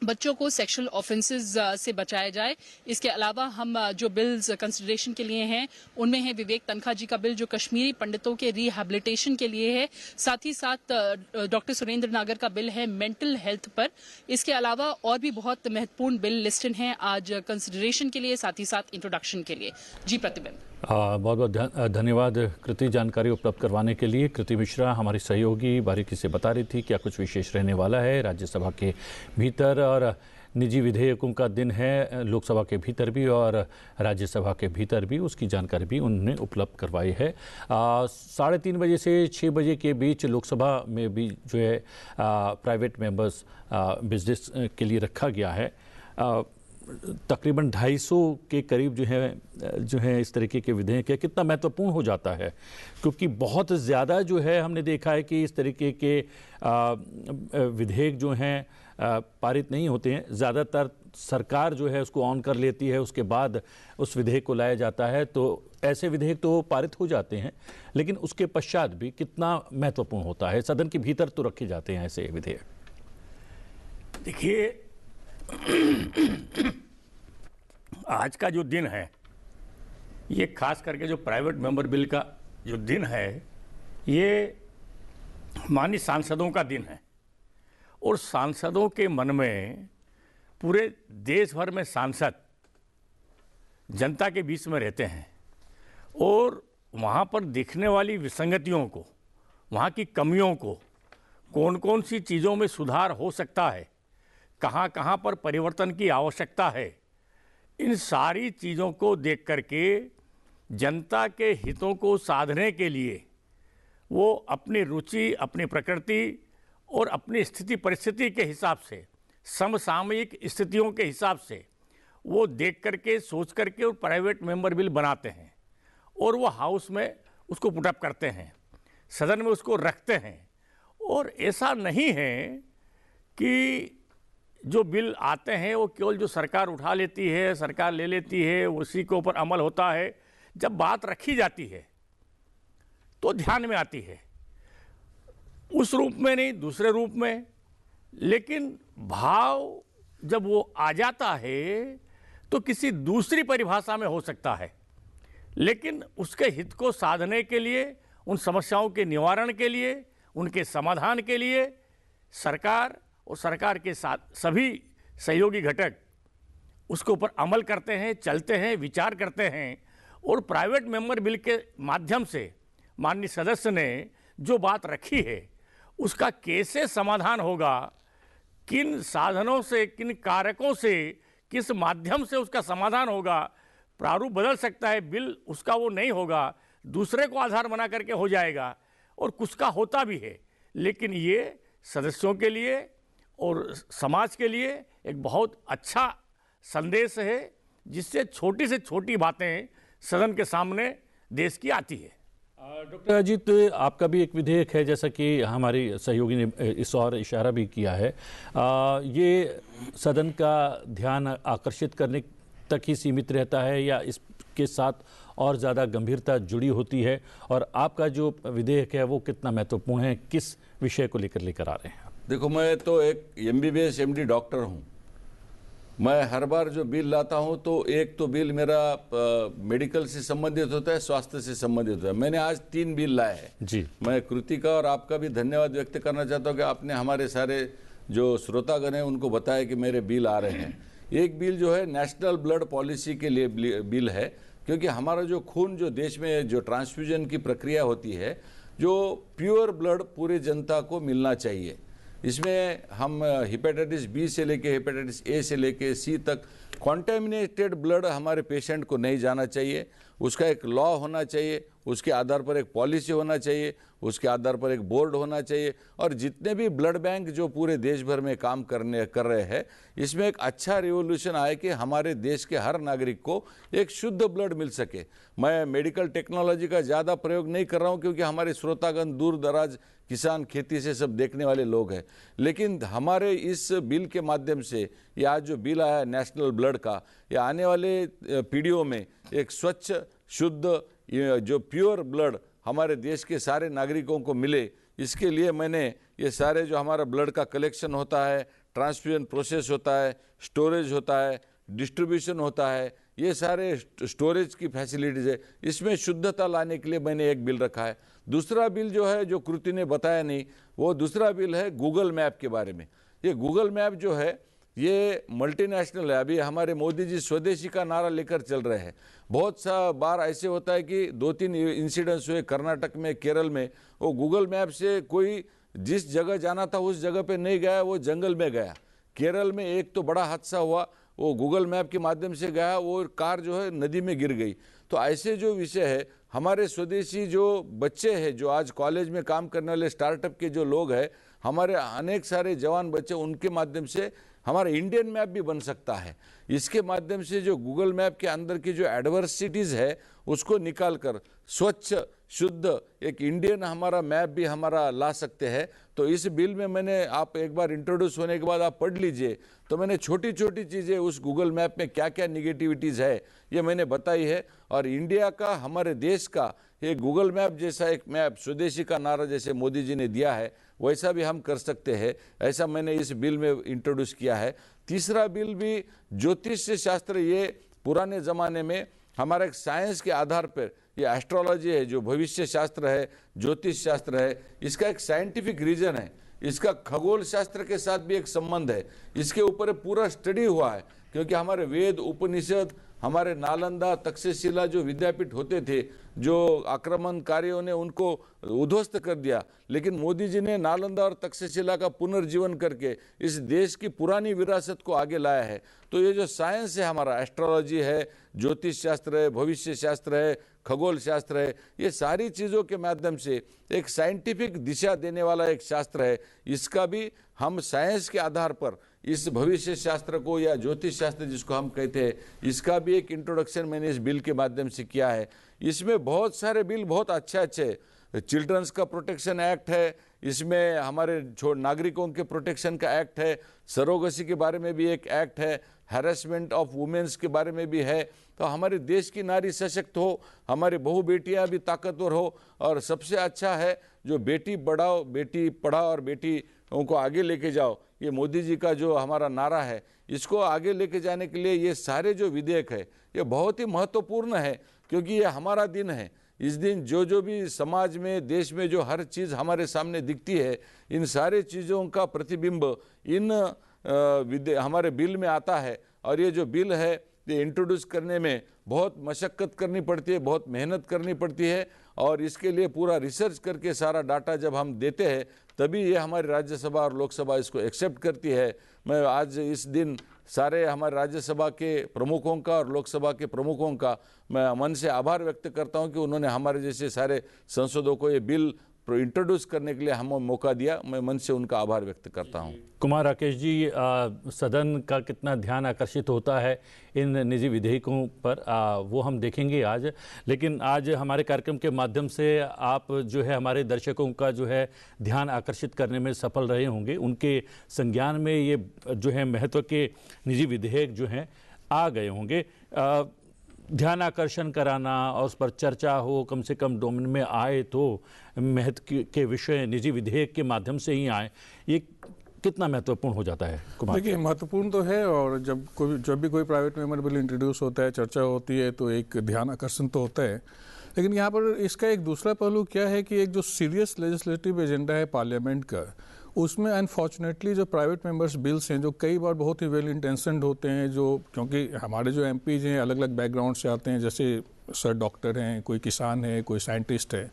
बच्चों को सेक्सुअल ऑफेंसेस से बचाया जाए। इसके अलावा हम जो बिल्स कंसिडरेशन के लिए हैं उनमें है विवेक तनखा जी का बिल जो कश्मीरी पंडितों के रिहैबिलिटेशन के लिए है। साथ ही साथ डॉक्टर सुरेंद्र नागर का बिल है मेंटल हेल्थ पर। इसके अलावा और भी बहुत महत्वपूर्ण बिल लिस्टेड हैं आज कंसिडरेशन के लिए, साथ ही साथ इंट्रोडक्शन के लिए। जी प्रतिबिंब। बहुत बहुत धन्यवाद कृति, जानकारी उपलब्ध करवाने के लिए। कृति मिश्रा हमारी सहयोगी बारीकी से बता रही थी क्या कुछ विशेष रहने वाला है राज्यसभा के भीतर। और निजी विधेयकों का दिन है लोकसभा के भीतर भी और राज्यसभा के भीतर भी, उसकी जानकारी भी उन्होंने उपलब्ध करवाई है। 3:30 बजे से 6 बजे के बीच लोकसभा में भी जो है प्राइवेट मेंबर्स बिजनेस के लिए रखा गया है। तकरीबन 250 के करीब जो है इस तरीके के विधेयक है। कितना महत्वपूर्ण हो जाता है, क्योंकि बहुत ज़्यादा जो है हमने देखा है कि इस तरीके के विधेयक जो हैं पारित नहीं होते हैं। ज़्यादातर सरकार जो है उसको ऑन कर लेती है, उसके बाद उस विधेयक को लाया जाता है। तो ऐसे विधेयक तो पारित हो जाते हैं, लेकिन उसके पश्चात भी कितना महत्वपूर्ण होता है, सदन के भीतर तो रखे जाते हैं ऐसे विधेयक। देखिए आज का जो दिन है ये खास करके जो प्राइवेट मेंबर बिल का जो दिन है ये माननीय सांसदों का दिन है और सांसदों के मन में, पूरे देश भर में सांसद जनता के बीच में रहते हैं और वहाँ पर दिखने वाली विसंगतियों को, वहाँ की कमियों को, कौन कौन सी चीज़ों में सुधार हो सकता है, कहाँ कहाँ पर परिवर्तन की आवश्यकता है, इन सारी चीज़ों को देख करके जनता के हितों को साधने के लिए वो अपनी रुचि, अपनी प्रकृति और अपनी स्थिति परिस्थिति के हिसाब से, समसामयिक स्थितियों के हिसाब से वो देख करके, सोच करके और प्राइवेट मेंबर बिल बनाते हैं और वो हाउस में उसको पुटअप करते हैं, सदन में उसको रखते हैं। और ऐसा नहीं है कि जो बिल आते हैं वो केवल जो सरकार उठा लेती है, सरकार ले लेती है, उसी के ऊपर अमल होता है। जब बात रखी जाती है तो ध्यान में आती है, उस रूप में नहीं, दूसरे रूप में। लेकिन भाव जब वो आ जाता है तो किसी दूसरी परिभाषा में हो सकता है, लेकिन उसके हित को साधने के लिए, उन समस्याओं के निवारण के लिए, उनके समाधान के लिए सरकार और सरकार के साथ सभी सहयोगी घटक उसके ऊपर अमल करते हैं, चलते हैं, विचार करते हैं। और प्राइवेट मेंबर बिल के माध्यम से माननीय सदस्य ने जो बात रखी है उसका कैसे समाधान होगा, किन साधनों से, किन कारकों से, किस माध्यम से उसका समाधान होगा। प्रारूप बदल सकता है, बिल उसका वो नहीं होगा, दूसरे को आधार बना करके हो जाएगा और कुछ का होता भी है। लेकिन ये सदस्यों के लिए और समाज के लिए एक बहुत अच्छा संदेश है, जिससे छोटी से छोटी बातें सदन के सामने देश की आती है। डॉक्टर अजीत, आपका भी एक विधेयक है, जैसा कि हमारी सहयोगी ने इस और इशारा भी किया है। ये सदन का ध्यान आकर्षित करने तक ही सीमित रहता है या इसके साथ और ज़्यादा गंभीरता जुड़ी होती है? और आपका जो विधेयक है वो कितना महत्वपूर्ण है, किस विषय को लेकर आ रहे हैं? देखो, मैं तो एक MBBS MD डॉक्टर हूँ। मैं हर बार जो बिल लाता हूँ तो एक तो बिल मेरा मेडिकल से संबंधित होता है, स्वास्थ्य से संबंधित होता है। मैंने आज 3 बिल लाए हैं जी। मैं कृतिका और आपका भी धन्यवाद व्यक्त करना चाहता हूँ कि आपने हमारे सारे जो श्रोतागण हैं उनको बताया कि मेरे बिल आ रहे हैं। एक बिल जो है नेशनल ब्लड पॉलिसी के लिए बिल है, क्योंकि हमारा जो खून, जो देश में जो ट्रांसफ्यूजन की प्रक्रिया होती है, जो प्योर ब्लड पूरे जनता को मिलना चाहिए। इसमें हम हेपेटाइटिस बी से लेके हेपेटाइटिस ए से लेके सी तक कॉन्टेमिनेटेड ब्लड हमारे पेशेंट को नहीं जाना चाहिए। उसका एक लॉ होना चाहिए, उसके आधार पर एक पॉलिसी होना चाहिए, उसके आधार पर एक बोर्ड होना चाहिए। और जितने भी ब्लड बैंक जो पूरे देश भर में काम कर रहे हैं, इसमें एक अच्छा रिवोल्यूशन आए कि हमारे देश के हर नागरिक को एक शुद्ध ब्लड मिल सके। मैं मेडिकल टेक्नोलॉजी का ज़्यादा प्रयोग नहीं कर रहा हूँ, क्योंकि हमारे श्रोतागण दूर दराज किसान, खेती से सब देखने वाले लोग हैं। लेकिन हमारे इस बिल के माध्यम से, ये आज जो बिल आया है नेशनल ब्लड का, ये आने वाले पीढ़ियों में एक स्वच्छ, शुद्ध, जो प्योर ब्लड हमारे देश के सारे नागरिकों को मिले, इसके लिए मैंने ये सारे जो हमारा ब्लड का कलेक्शन होता है, ट्रांसफ्यूजन प्रोसेस होता है, स्टोरेज होता है, डिस्ट्रीब्यूशन होता है, ये सारे स्टोरेज की फैसिलिटीज़ है, इसमें शुद्धता लाने के लिए मैंने एक बिल रखा है। दूसरा बिल जो है, जो कृति ने बताया नहीं, वो दूसरा बिल है गूगल मैप के बारे में। ये गूगल मैप जो है ये मल्टीनेशनल है। अभी हमारे मोदी जी स्वदेशी का नारा लेकर चल रहे हैं। बहुत सा बार ऐसे होता है कि 2-3 इंसिडेंट्स हुए कर्नाटक में, केरल में, वो गूगल मैप से कोई जिस जगह जाना था उस जगह पे नहीं गया, वो जंगल में गया। केरल में एक तो बड़ा हादसा हुआ, वो गूगल मैप के माध्यम से गया, वो कार जो है नदी में गिर गई। तो ऐसे जो विषय है, हमारे स्वदेशी जो बच्चे हैं, जो आज कॉलेज में काम करने वाले स्टार्टअप के जो लोग हैं, हमारे अनेक सारे जवान बच्चे, उनके माध्यम से हमारा इंडियन मैप भी बन सकता है। इसके माध्यम से जो गूगल मैप के अंदर की जो एडवर्सिटीज़ है उसको निकाल कर स्वच्छ, शुद्ध एक इंडियन हमारा मैप भी हमारा ला सकते हैं। तो इस बिल में मैंने, आप एक बार इंट्रोड्यूस होने के बाद आप पढ़ लीजिए, तो मैंने छोटी छोटी चीज़ें उस गूगल मैप में क्या क्या निगेटिविटीज़ है ये मैंने बताई है। और इंडिया का, हमारे देश का ये गूगल मैप जैसा एक मैप, स्वदेशी का नारा जैसे मोदी जी ने दिया है, वैसा भी हम कर सकते हैं। ऐसा मैंने इस बिल में इंट्रोड्यूस किया है। तीसरा बिल भी ज्योतिष शास्त्र, ये पुराने ज़माने में हमारा एक साइंस के आधार पर ये एस्ट्रोलॉजी है, जो भविष्य शास्त्र है, ज्योतिष शास्त्र है, इसका एक साइंटिफिक रीजन है। इसका खगोल शास्त्र के साथ भी एक संबंध है। इसके ऊपर पूरा स्टडी हुआ है, क्योंकि हमारे वेद, उपनिषद, हमारे नालंदा, तक्षशिला जो विद्यापीठ होते थे, जो आक्रमणकारियों ने उनको उद्ध्वस्त कर दिया, लेकिन मोदी जी ने नालंदा और तक्षशिला का पुनर्जीवन करके इस देश की पुरानी विरासत को आगे लाया है। तो ये जो साइंस है, हमारा एस्ट्रोलॉजी है, ज्योतिष शास्त्र है, भविष्य शास्त्र है, खगोल शास्त्र है, ये सारी चीज़ों के माध्यम से एक साइंटिफिक दिशा देने वाला एक शास्त्र है। इसका भी हम साइंस के आधार पर इस भविष्य शास्त्र को, या ज्योतिष शास्त्र जिसको हम कहते हैं, इसका भी एक इंट्रोडक्शन मैंने इस बिल के माध्यम से किया है। इसमें बहुत सारे बिल बहुत अच्छे चिल्ड्रंस का प्रोटेक्शन एक्ट है, इसमें हमारे नागरिकों के प्रोटेक्शन का एक्ट है, सरोगसी के बारे में भी एक एक्ट है, हैरेसमेंट ऑफ वुमेन्स के बारे में भी है। तो हमारे देश की नारी सशक्त हो, हमारी बहू बेटियां भी ताकतवर हो, और सबसे अच्छा है जो बेटी बढ़ाओ, बेटी पढ़ाओ और बेटी उनको आगे लेके जाओ, ये मोदी जी का जो हमारा नारा है, इसको आगे लेके जाने के लिए ये सारे जो विधेयक है ये बहुत ही महत्वपूर्ण है, क्योंकि ये हमारा दिन है। इस दिन जो भी समाज में, देश में जो हर चीज़ हमारे सामने दिखती है, इन सारे चीज़ों का प्रतिबिंब इन हमारे बिल में आता है। और ये जो बिल है ये इंट्रोड्यूस करने में बहुत मशक्क़त करनी पड़ती है, बहुत मेहनत करनी पड़ती है, और इसके लिए पूरा रिसर्च करके सारा डाटा जब हम देते हैं तभी ये हमारी राज्यसभा और लोकसभा इसको एक्सेप्ट करती है। मैं आज इस दिन सारे हमारे राज्यसभा के प्रमुखों का और लोकसभा के प्रमुखों का मैं मन से आभार व्यक्त करता हूं कि उन्होंने हमारे जैसे सारे सांसदों को ये बिल इंट्रोड्यूस करने के लिए हमें मौका दिया। मैं मन से उनका आभार व्यक्त करता हूं। कुमार राकेश जी, सदन का कितना ध्यान आकर्षित होता है इन निजी विधेयकों पर, वो हम देखेंगे आज। लेकिन आज हमारे कार्यक्रम के माध्यम से आप जो है हमारे दर्शकों का जो है ध्यान आकर्षित करने में सफल रहे होंगे। उनके संज्ञान में ये जो है महत्व के निजी विधेयक जो हैं आ गए होंगे। ध्यान आकर्षण कराना और उस पर चर्चा हो, कम से कम डोमेन में आए तो महत्व के विषय निजी विधेयक के माध्यम से ही आए, ये कितना महत्वपूर्ण हो जाता है कुमार? देखिए, महत्वपूर्ण तो है, और जब भी कोई प्राइवेट मेंबर बिल इंट्रोड्यूस होता है, चर्चा होती है, तो एक ध्यान आकर्षण तो होता है। लेकिन यहाँ पर इसका एक दूसरा पहलू क्या है कि एक जो सीरियस लेजिस्लेटिव एजेंडा है पार्लियामेंट का, उसमें अनफॉर्चुनेटली जो प्राइवेट मेंबर्स बिल्स हैं जो कई बार बहुत ही वेल इंटेंशनड होते हैं, जो क्योंकि हमारे जो एमपीज हैं अलग अलग बैकग्राउंड से आते हैं, जैसे सर डॉक्टर हैं, कोई किसान है, कोई साइंटिस्ट है,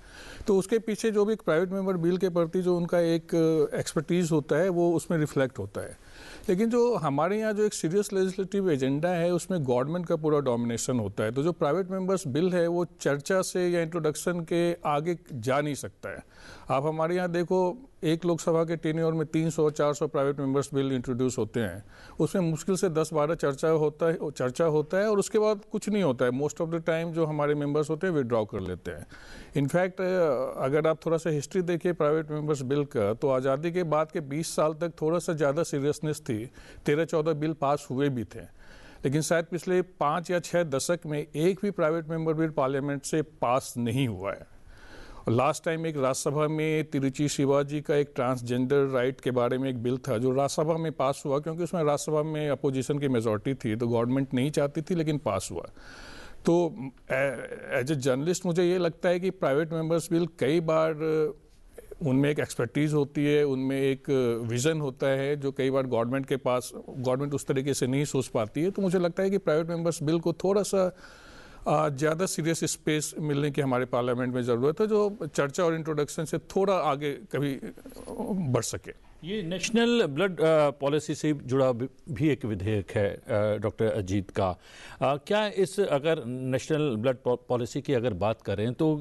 तो उसके पीछे जो भी एक प्राइवेट मेंबर बिल के प्रति जो उनका एक एक्सपर्टीज़ होता है वो उसमें रिफ्लेक्ट होता है। लेकिन जो हमारे यहाँ जो एक सीरियस लेजिस्लेटिव एजेंडा है उसमें गवर्नमेंट का पूरा डोमिनेशन होता है, तो जो प्राइवेट मेंबर्स बिल है वो चर्चा से या इंट्रोडक्शन के आगे जा नहीं सकता है। आप हमारे यहाँ देखो, एक लोकसभा के टेन्योर में 300-400 प्राइवेट मेंबर्स बिल इंट्रोड्यूस होते हैं, उसमें मुश्किल से 10-12 चर्चा होता है और उसके बाद कुछ नहीं होता है। मोस्ट ऑफ द टाइम जो हमारे मेंबर्स होते हैं विड्रॉ कर लेते हैं। इनफैक्ट अगर आप थोड़ा सा हिस्ट्री देखिए प्राइवेट मेंबर्स बिल का, तो आज़ादी के बाद के 20 साल तक थोड़ा सा ज़्यादा सीरियसनेस थी, 13-14 बिल पास हुए भी थे, लेकिन शायद पिछले 5 या 6 दशक में एक भी प्राइवेट मेंबर बिल पार्लियामेंट से पास नहीं हुआ है। लास्ट टाइम एक राज्यसभा में तिरुचि शिवाजी का एक ट्रांसजेंडर राइट के बारे में एक बिल था जो राज्यसभा में पास हुआ, क्योंकि उसमें राज्यसभा में अपोजिशन की मेजॉरिटी थी, तो गवर्नमेंट नहीं चाहती थी, लेकिन पास हुआ। तो एज ए जर्नलिस्ट मुझे ये लगता है कि प्राइवेट मेंबर्स बिल कई बार उनमें एक एक्सपर्टीज़ होती है, उनमें एक विज़न होता है जो कई बार गवर्नमेंट उस तरीके से नहीं सोच पाती है। तो मुझे लगता है कि प्राइवेट मेंबर्स बिल को थोड़ा सा ज़्यादा सीरियस स्पेस मिलने की हमारे पार्लियामेंट में ज़रूरत है, जो चर्चा और इंट्रोडक्शन से थोड़ा आगे कभी बढ़ सके। ये नेशनल ब्लड पॉलिसी से जुड़ा भी एक विधेयक है डॉक्टर अजीत का। क्या इस अगर नेशनल ब्लड पॉलिसी की अगर बात करें तो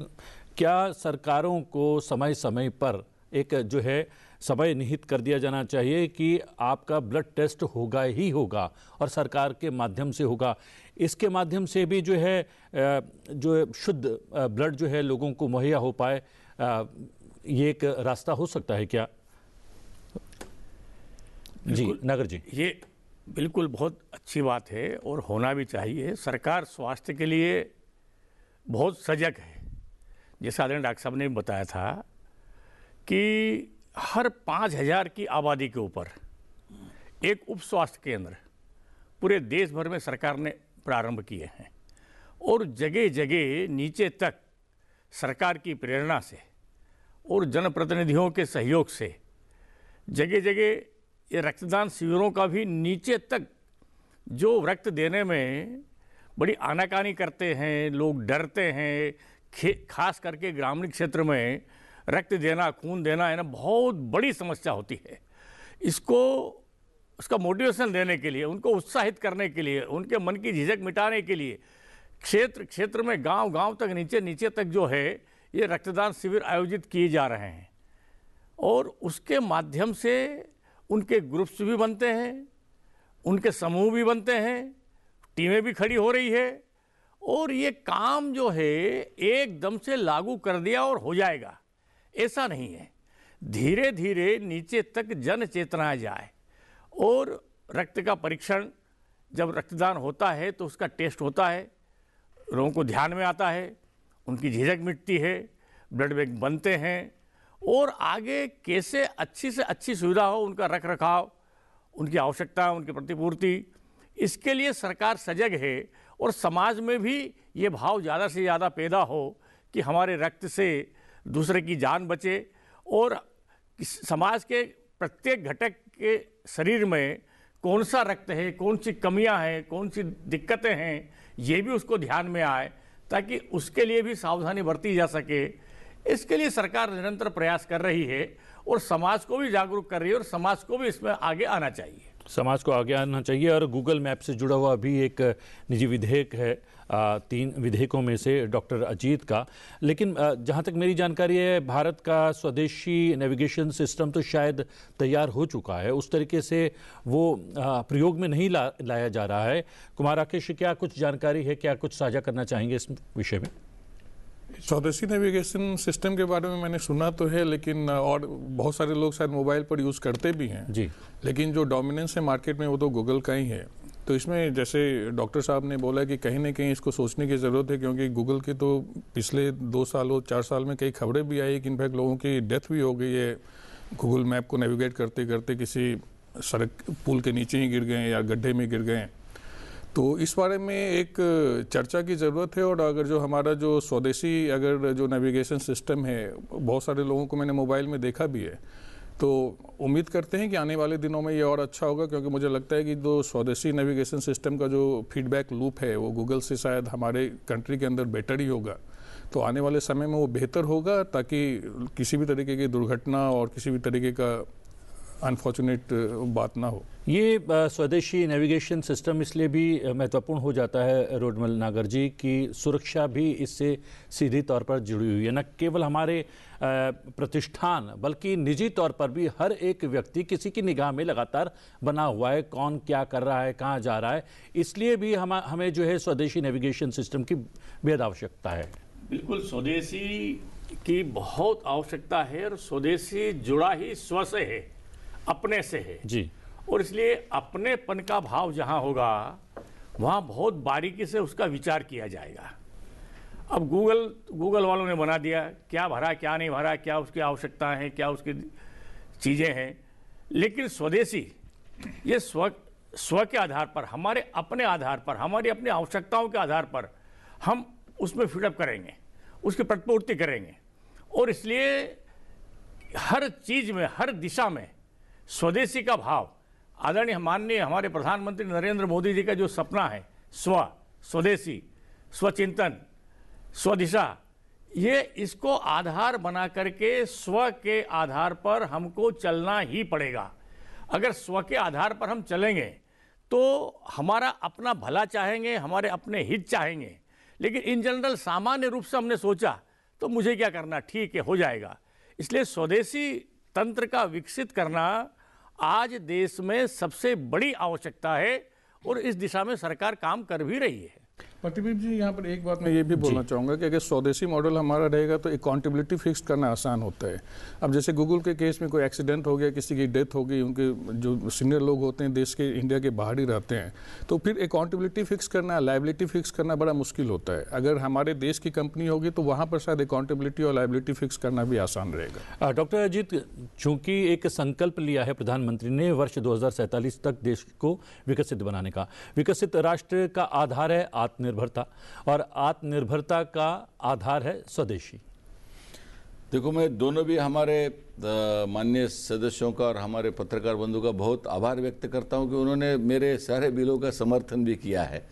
क्या सरकारों को समय समय पर एक जो है समय निहित कर दिया जाना चाहिए कि आपका ब्लड टेस्ट होगा ही होगा और सरकार के माध्यम से होगा? इसके माध्यम से भी जो है जो शुद्ध ब्लड जो है लोगों को मुहैया हो पाए, ये एक रास्ता हो सकता है क्या? जी नागर जी। ये बिल्कुल बहुत अच्छी बात है और होना भी चाहिए। सरकार स्वास्थ्य के लिए बहुत सजग है। जैसा आदरणीय डॉक्टर साहब ने बताया था कि हर 5000 की आबादी के ऊपर एक उप स्वास्थ्य केंद्र पूरे देश भर में सरकार ने प्रारंभ किए हैं और जगह जगह नीचे तक सरकार की प्रेरणा से और जनप्रतिनिधियों के सहयोग से जगह जगह ये रक्तदान शिविरों का भी नीचे तक जो रक्त देने में बड़ी आनाकानी करते हैं, लोग डरते हैं, खास करके ग्रामीण क्षेत्र में रक्त देना, खून देना है ना, बहुत बड़ी समस्या होती है। इसको उसका मोटिवेशन देने के लिए, उनको उत्साहित करने के लिए, उनके मन की झिझक मिटाने के लिए क्षेत्र क्षेत्र में, गांव गांव तक, नीचे नीचे तक जो है ये रक्तदान शिविर आयोजित किए जा रहे हैं और उसके माध्यम से उनके ग्रुप्स भी बनते हैं, उनके समूह भी बनते हैं, टीमें भी खड़ी हो रही है और ये काम जो है एकदम से लागू कर दिया और हो जाएगा, ऐसा नहीं है। धीरे धीरे नीचे तक जन चेतना जाए और रक्त का परीक्षण, जब रक्तदान होता है तो उसका टेस्ट होता है, लोगों को ध्यान में आता है, उनकी झिझक मिटती है, ब्लड बैंक बनते हैं और आगे कैसे अच्छी से अच्छी सुविधा हो, उनका रख रखाव, उनकी आवश्यकता, उनकी प्रतिपूर्ति, इसके लिए सरकार सजग है और समाज में भी ये भाव ज़्यादा से ज़्यादा पैदा हो कि हमारे रक्त से दूसरे की जान बचे और समाज के प्रत्येक घटक के शरीर में कौन सा रक्त है, कौन सी कमियां हैं, कौन सी दिक्कतें हैं, ये भी उसको ध्यान में आए ताकि उसके लिए भी सावधानी बरती जा सके। इसके लिए सरकार निरंतर प्रयास कर रही है और समाज को भी जागरूक कर रही है और समाज को भी इसमें आगे आना चाहिए। समाज को आगे आना चाहिए और गूगल मैप से जुड़ा हुआ भी एक निजी विधेयक है, 3 विधेयकों में से डॉक्टर अजीत का। लेकिन जहां तक मेरी जानकारी है, भारत का स्वदेशी नेविगेशन सिस्टम तो शायद तैयार हो चुका है, उस तरीके से वो प्रयोग में नहीं लाया जा रहा है। कुमार राकेश, क्या कुछ जानकारी है, क्या कुछ साझा करना चाहेंगे इस विषय में? स्वदेशी नेविगेशन सिस्टम के बारे में मैंने सुना तो है, लेकिन और बहुत सारे लोग शायद मोबाइल पर यूज़ करते भी हैं जी, लेकिन जो डोमिनेंस है मार्केट में वो तो गूगल का ही है। तो इसमें जैसे डॉक्टर साहब ने बोला कि कहीं ना कहीं इसको सोचने की ज़रूरत है, क्योंकि गूगल की तो पिछले 2 सालों 4 साल में कई खबरें भी आई कि इनफैक्ट लोगों की डेथ भी हो गई है, गूगल मैप को नेविगेट करते करते किसी सड़क पुल के नीचे ही गिर गए या गड्ढे में गिर गए। तो इस बारे में एक चर्चा की ज़रूरत है और अगर जो हमारा जो स्वदेशी अगर जो नेविगेशन सिस्टम है, बहुत सारे लोगों को मैंने मोबाइल में देखा भी है, तो उम्मीद करते हैं कि आने वाले दिनों में ये और अच्छा होगा, क्योंकि मुझे लगता है कि जो स्वदेशी नेविगेशन सिस्टम का जो फीडबैक लूप है वो गूगल से शायद हमारे कंट्री के अंदर बेटर ही होगा। तो आने वाले समय में वो बेहतर होगा ताकि किसी भी तरीके की दुर्घटना और किसी भी तरीके का अनफॉर्चुनेट बात ना हो। ये स्वदेशी नेविगेशन सिस्टम इसलिए भी महत्वपूर्ण हो जाता है रोडमल नागर जी कि सुरक्षा भी इससे सीधी तौर पर जुड़ी हुई है। न केवल हमारे प्रतिष्ठान बल्कि निजी तौर पर भी हर एक व्यक्ति किसी की निगाह में लगातार बना हुआ है, कौन क्या कर रहा है, कहाँ जा रहा है। इसलिए भी हमें जो है स्वदेशी नेविगेशन सिस्टम की बेहद आवश्यकता है। बिल्कुल, स्वदेशी की बहुत आवश्यकता है और स्वदेशी जुड़ा ही स्व से है, अपने से है जी, और इसलिए अपनेपन का भाव जहाँ होगा वहाँ बहुत बारीकी से उसका विचार किया जाएगा। अब गूगल वालों ने बना दिया, क्या भरा क्या नहीं भरा, क्या उसकी आवश्यकताएं हैं, क्या उसकी चीज़ें हैं, लेकिन स्वदेशी ये स्व के आधार पर, हमारे अपने आधार पर, हमारी अपनी आवश्यकताओं के आधार पर हम उसमें फिटअप करेंगे, उसकी प्रतिपूर्ति करेंगे और इसलिए हर चीज़ में, हर दिशा में स्वदेशी का भाव, आदरणीय माननीय हमारे प्रधानमंत्री नरेंद्र मोदी जी का जो सपना है, स्वदेशी, स्वचिंतन, स्वदिशा, ये इसको आधार बना करके स्व के आधार पर हमको चलना ही पड़ेगा। अगर स्व के आधार पर हम चलेंगे तो हमारा अपना भला चाहेंगे, हमारे अपने हित चाहेंगे, लेकिन इन जनरल सामान्य रूप से हमने सोचा तो मुझे क्या करना, ठीक है, हो जाएगा। इसलिए स्वदेशी तंत्र का विकसित करना आज देश में सबसे बड़ी आवश्यकता है और इस दिशा में सरकार काम कर भी रही है। प्रतिबिंब जी, यहाँ पर एक बात मैं ये भी बोलना चाहूँगा कि अगर स्वदेशी मॉडल हमारा रहेगा तो अकाउंटेबिलिटी फिक्स करना आसान होता है। अब जैसे गूगल के केस में कोई एक्सीडेंट हो गया, किसी की डेथ हो गई, उनके जो सीनियर लोग होते हैं देश के, इंडिया के बाहर ही रहते हैं, तो फिर अकाउंटेबिलिटी फिक्स करना, लायबिलिटी फिक्स करना बड़ा मुश्किल होता है। अगर हमारे देश की कंपनी होगी तो वहाँ पर शायद अकाउंटेबिलिटी और लायबिलिटी फिक्स करना भी आसान रहेगा। डॉक्टर अजीत, चूंकि एक संकल्प लिया है प्रधानमंत्री ने वर्ष 2047 तक देश को विकसित बनाने का, विकसित राष्ट्र का आधार है आत्मनिर्भर आत्मनिर्भरता, और आत्मनिर्भरता का आधार है स्वदेशी। देखो, मैं दोनों भी हमारे माननीय सदस्यों का और हमारे पत्रकार बंधु का बहुत आभार व्यक्त करता हूं कि उन्होंने मेरे सारे बिलों का समर्थन भी किया है।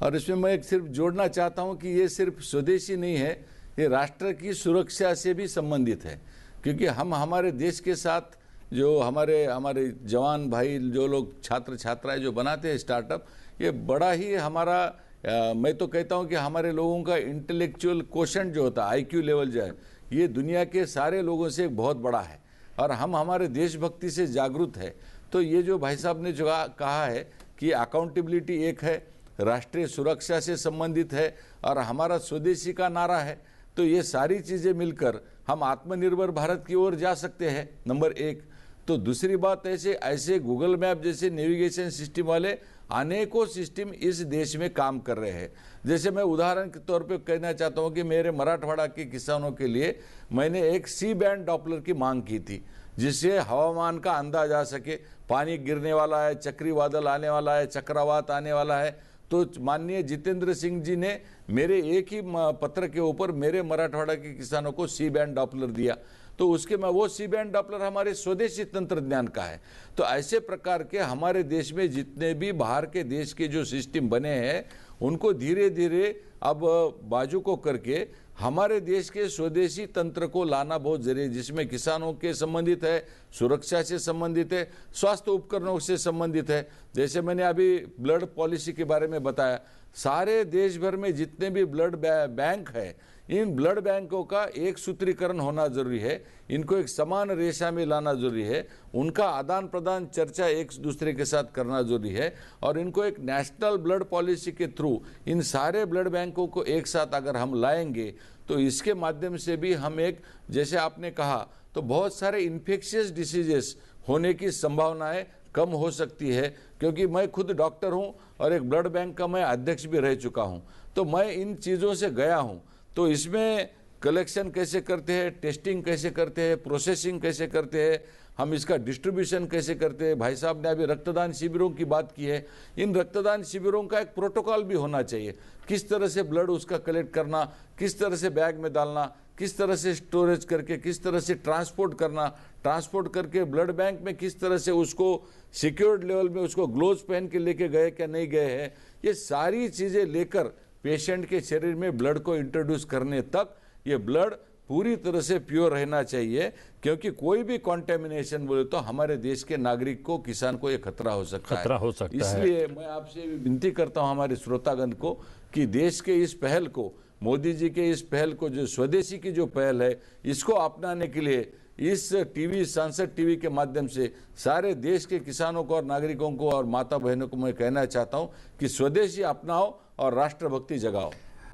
और इसमें मैं सिर्फ जोड़ना चाहता हूं कि ये सिर्फ स्वदेशी नहीं है, ये राष्ट्र की सुरक्षा से भी संबंधित है। क्योंकि हम हमारे देश के साथ जो हमारे जवान भाई, जो लोग छात्र छात्राएं जो बनाते हैं स्टार्टअप, ये बड़ा ही हमारा मैं तो कहता हूं कि हमारे लोगों का इंटेलेक्चुअल कोशेंट जो होता है, IQ लेवल जो है, ये दुनिया के सारे लोगों से बहुत बड़ा है। और हम हमारे देशभक्ति से जागरूक है। तो ये जो भाई साहब ने जो कहा है कि अकाउंटेबिलिटी एक है, राष्ट्रीय सुरक्षा से संबंधित है और हमारा स्वदेशी का नारा है, तो ये सारी चीज़ें मिलकर हम आत्मनिर्भर भारत की ओर जा सकते हैं, नंबर एक। तो दूसरी बात, ऐसे गूगल मैप जैसे नेविगेशन सिस्टम वाले अनेकों सिस्टम इस देश में काम कर रहे हैं। जैसे मैं उदाहरण के तौर पे कहना चाहता हूं कि मेरे मराठवाड़ा के किसानों के लिए मैंने एक सी बैंड डॉपलर की मांग की थी, जिससे हवामान का अंदाज आ सके, पानी गिरने वाला है, चक्री बादल आने वाला है, चक्रवात आने वाला है। तो माननीय जितेंद्र सिंह जी ने मेरे एक ही पत्र के ऊपर मेरे मराठवाड़ा के किसानों को सी बैंड डॉपलर दिया। तो उसके में वो सी बैंड डॉपलर हमारे स्वदेशी तंत्रज्ञान का है। तो ऐसे प्रकार के हमारे देश में जितने भी बाहर के देश के जो सिस्टम बने हैं, उनको धीरे धीरे अब बाजू को करके हमारे देश के स्वदेशी तंत्र को लाना बहुत जरूरी है, जिसमें किसानों के संबंधित है, सुरक्षा से संबंधित है, स्वास्थ्य उपकरणों से संबंधित है। जैसे मैंने अभी ब्लड पॉलिसी के बारे में बताया, सारे देश भर में जितने भी ब्लड बैंक है, इन ब्लड बैंकों का एक सूत्रीकरण होना जरूरी है, इनको एक समान रेशा में लाना जरूरी है, उनका आदान प्रदान चर्चा एक दूसरे के साथ करना जरूरी है, और इनको एक नेशनल ब्लड पॉलिसी के थ्रू इन सारे ब्लड बैंकों को एक साथ अगर हम लाएंगे, तो इसके माध्यम से भी हम एक, जैसे आपने कहा, तो बहुत सारे इन्फेक्शियस डिसीजेस होने की संभावनाएं कम हो सकती है। क्योंकि मैं खुद डॉक्टर हूं और एक ब्लड बैंक का मैं अध्यक्ष भी रह चुका हूं, तो मैं इन चीज़ों से गया हूं। तो इसमें कलेक्शन कैसे करते हैं, टेस्टिंग कैसे करते हैं, प्रोसेसिंग कैसे करते हैं, हम इसका डिस्ट्रीब्यूशन कैसे करते हैं। भाई साहब ने अभी रक्तदान शिविरों की बात की है, इन रक्तदान शिविरों का एक प्रोटोकॉल भी होना चाहिए, किस तरह से ब्लड उसका कलेक्ट करना, किस तरह से बैग में डालना, किस तरह से स्टोरेज करके, किस तरह से ट्रांसपोर्ट करना, ट्रांसपोर्ट करके ब्लड बैंक में किस तरह से उसको सिक्योर्ड लेवल में उसको ग्लोव्स पहन के लेके गए क्या नहीं गए हैं, ये सारी चीज़ें लेकर पेशेंट के शरीर में ब्लड को इंट्रोड्यूस करने तक ये ब्लड पूरी तरह से प्योर रहना चाहिए। क्योंकि कोई भी कॉन्टेमिनेशन बोले तो हमारे देश के नागरिक को, किसान को ये खतरा हो सकता है। इसलिए मैं आपसे विनती करता हूं हमारे श्रोतागण को कि देश के इस पहल को, मोदी जी के इस पहल को, जो स्वदेशी की जो पहल है, इसको अपनाने के लिए इस टीवी, सांसद टीवी के माध्यम से सारे देश के किसानों को और नागरिकों को और माता बहनों को मैं कहना चाहता हूं कि स्वदेशी अपनाओ और राष्ट्रभक्ति जगाओ।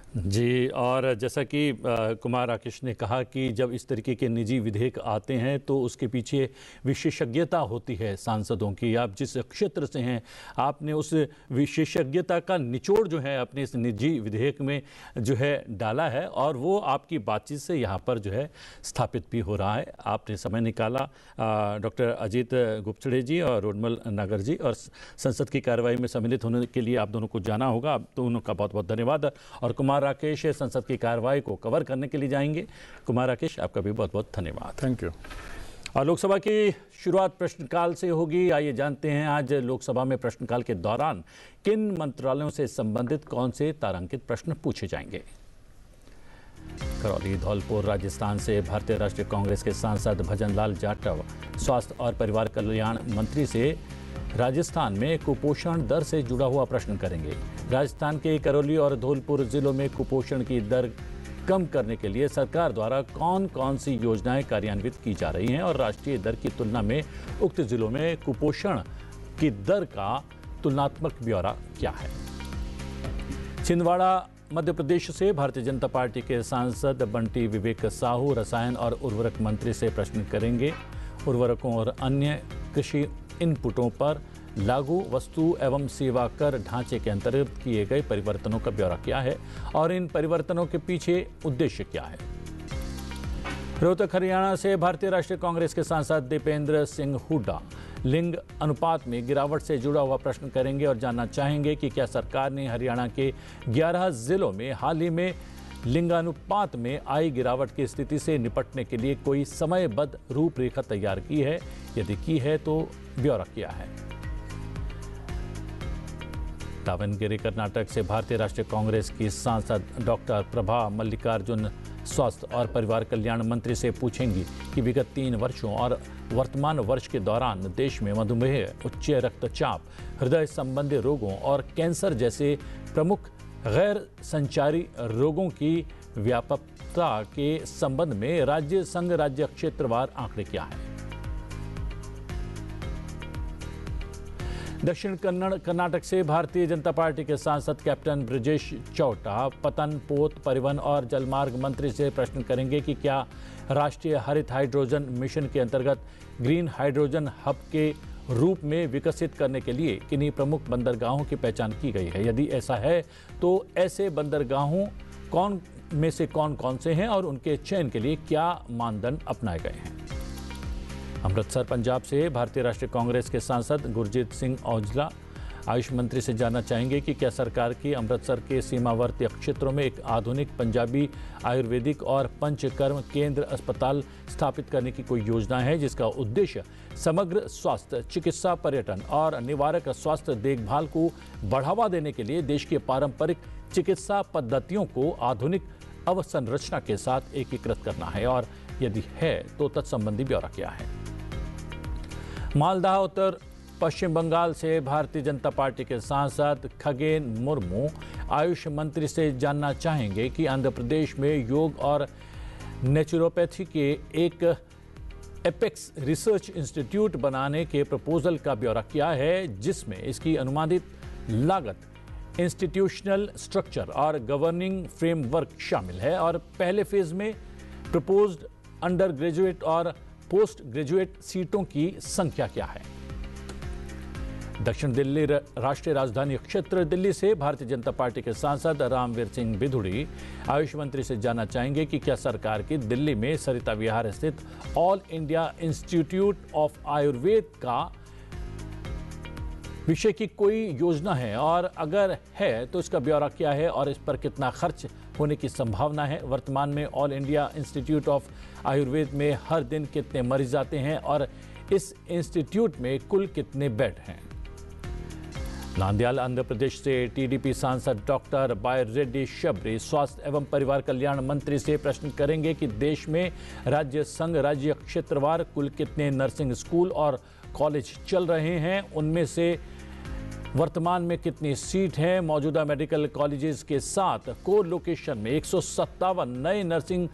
जी, और जैसा कि कुमार राकेश ने कहा कि जब इस तरीके के निजी विधेयक आते हैं तो उसके पीछे विशेषज्ञता होती है सांसदों की। आप जिस क्षेत्र से हैं, आपने उस विशेषज्ञता का निचोड़ जो है अपने इस निजी विधेयक में जो है डाला है, और वो आपकी बातचीत से यहाँ पर जो है स्थापित भी हो रहा है। आपने समय निकाला, डॉक्टर अजीत गुप्तड़े जी और रोडमल नागर जी, और संसद की कार्रवाई में सम्मिलित होने के लिए आप दोनों को जाना होगा। आप दोनों का बहुत बहुत धन्यवाद। और कुमार राकेश संसद की कार्रवाई को कवर करने के लिए जाएंगे। कुमार राकेश, आपका भी बहुत बहुत धन्यवाद। Thank you. और लोकसभा की शुरुआत प्रश्नकाल से होगी। आइए जानते हैं आज लोकसभा में प्रश्नकाल के दौरान किन मंत्रालयों से संबंधित कौन से तारांकित प्रश्न पूछे जाएंगे। करौली धौलपुर राजस्थान से भारतीय राष्ट्रीय कांग्रेस के सांसद भजन लाल जाटव स्वास्थ्य और परिवार कल्याण मंत्री से राजस्थान में कुपोषण दर से जुड़ा हुआ प्रश्न करेंगे। राजस्थान के करौली और धौलपुर जिलों में कुपोषण की दर कम करने के लिए सरकार द्वारा कौन कौन सी योजनाएं कार्यान्वित की जा रही हैं और राष्ट्रीय दर की तुलना में उक्त जिलों में कुपोषण की दर का तुलनात्मक ब्यौरा क्या है। छिंदवाड़ा मध्य प्रदेश से भारतीय जनता पार्टी के सांसद बंटी विवेक साहू रसायन और उर्वरक मंत्री से प्रश्न करेंगे। उर्वरकों और अन्य कृषि इनपुटों पर लागू वस्तु एवं सेवा कर ढांचे के अंतर्गत किए गए परिवर्तनों का ब्यौरा क्या है और इन परिवर्तनों के पीछे उद्देश्य क्या है। रोहतक हरियाणा से भारतीय राष्ट्रीय कांग्रेस के सांसद दीपेंद्र सिंह हुड्डा लिंग अनुपात में गिरावट से जुड़ा हुआ प्रश्न करेंगे और जानना चाहेंगे कि क्या सरकार ने हरियाणा के 11 जिलों में हाल ही में लिंगानुपात में आई गिरावट की स्थिति से निपटने के लिए कोई समयबद्ध रूपरेखा तैयार की है। यदि की है तो ब्यौरा किया है। दावणगेरे कर्नाटक से भारतीय राष्ट्रीय कांग्रेस की सांसद डॉक्टर प्रभा मल्लिकार्जुन स्वास्थ्य और परिवार कल्याण मंत्री से पूछेंगी कि विगत 3 वर्षों और वर्तमान वर्ष के दौरान देश में मधुमेह, उच्च रक्तचाप, हृदय संबंधी रोगों और कैंसर जैसे प्रमुख गैर संचारी रोगों की व्यापकता के संबंध में राज्य संघ राज्य क्षेत्रवार आंकड़े क्या है। दक्षिण कन्नड़ कर्नाटक से भारतीय जनता पार्टी के सांसद कैप्टन ब्रजेश चौटा पतनपोत परिवहन और जलमार्ग मंत्री से प्रश्न करेंगे कि क्या राष्ट्रीय हरित हाइड्रोजन मिशन के अंतर्गत ग्रीन हाइड्रोजन हब के रूप में विकसित करने के लिए किन्हीं प्रमुख बंदरगाहों की पहचान की गई है। यदि ऐसा है तो ऐसे बंदरगाहों में से कौन कौन से हैं और उनके चयन के लिए क्या मानदंड अपनाए गए हैं। अमृतसर पंजाब से भारतीय राष्ट्रीय कांग्रेस के सांसद गुरजीत सिंह औजला आयुष मंत्री से जानना चाहेंगे कि क्या सरकार की अमृतसर के सीमावर्ती क्षेत्रों में एक आधुनिक पंजाबी आयुर्वेदिक और पंचकर्म केंद्र अस्पताल स्थापित करने की कोई योजना है जिसका उद्देश्य समग्र स्वास्थ्य, चिकित्सा, पर्यटन और निवारक स्वास्थ्य देखभाल को बढ़ावा देने के लिए देश के पारंपरिक चिकित्सा पद्धतियों को आधुनिक अवसंरचना के साथ एकीकृत करना है और यदि है तो तत्संबंधी ब्यौरा क्या है। मालदा उत्तर पश्चिम बंगाल से भारतीय जनता पार्टी के सांसद खगेन मुर्मू आयुष मंत्री से जानना चाहेंगे कि आंध्र प्रदेश में योग और नेचुरोपैथी के एक एपेक्स रिसर्च इंस्टीट्यूट बनाने के प्रपोजल का ब्यौरा किया है जिसमें इसकी अनुमानित लागत, इंस्टीट्यूशनल स्ट्रक्चर और गवर्निंग फ्रेमवर्क शामिल है और पहले फेज में प्रपोज्ड अंडर ग्रेजुएट और पोस्ट ग्रेजुएट सीटों की संख्या क्या है। दक्षिण दिल्ली राष्ट्रीय राजधानी क्षेत्र दिल्ली से भारतीय जनता पार्टी के सांसद रामवीर सिंह बिधुड़ी आयुष मंत्री से जानना चाहेंगे कि क्या सरकार की दिल्ली में सरिता विहार स्थित all India Institute of Ayurveda का विषय की कोई योजना है और अगर है तो इसका ब्यौरा क्या है और इस पर कितना खर्च होने की संभावना है। वर्तमान में all India Institute of Ayurveda में हर दिन कितने मरीज आते हैं और इस इंस्टीट्यूट में कुल कितने बेड हैं। नांदयाल आंध्र प्रदेश से टीडीपी सांसद डॉक्टर बायरेड्डी शबरी स्वास्थ्य एवं परिवार कल्याण मंत्री से प्रश्न करेंगे कि देश में राज्य संघ राज्य क्षेत्रवार कुल कितने नर्सिंग स्कूल और कॉलेज चल रहे हैं, उनमें से वर्तमान में कितनी सीट हैं। मौजूदा मेडिकल कॉलेजेस के साथ कोर लोकेशन में 157 नए नर्सिंग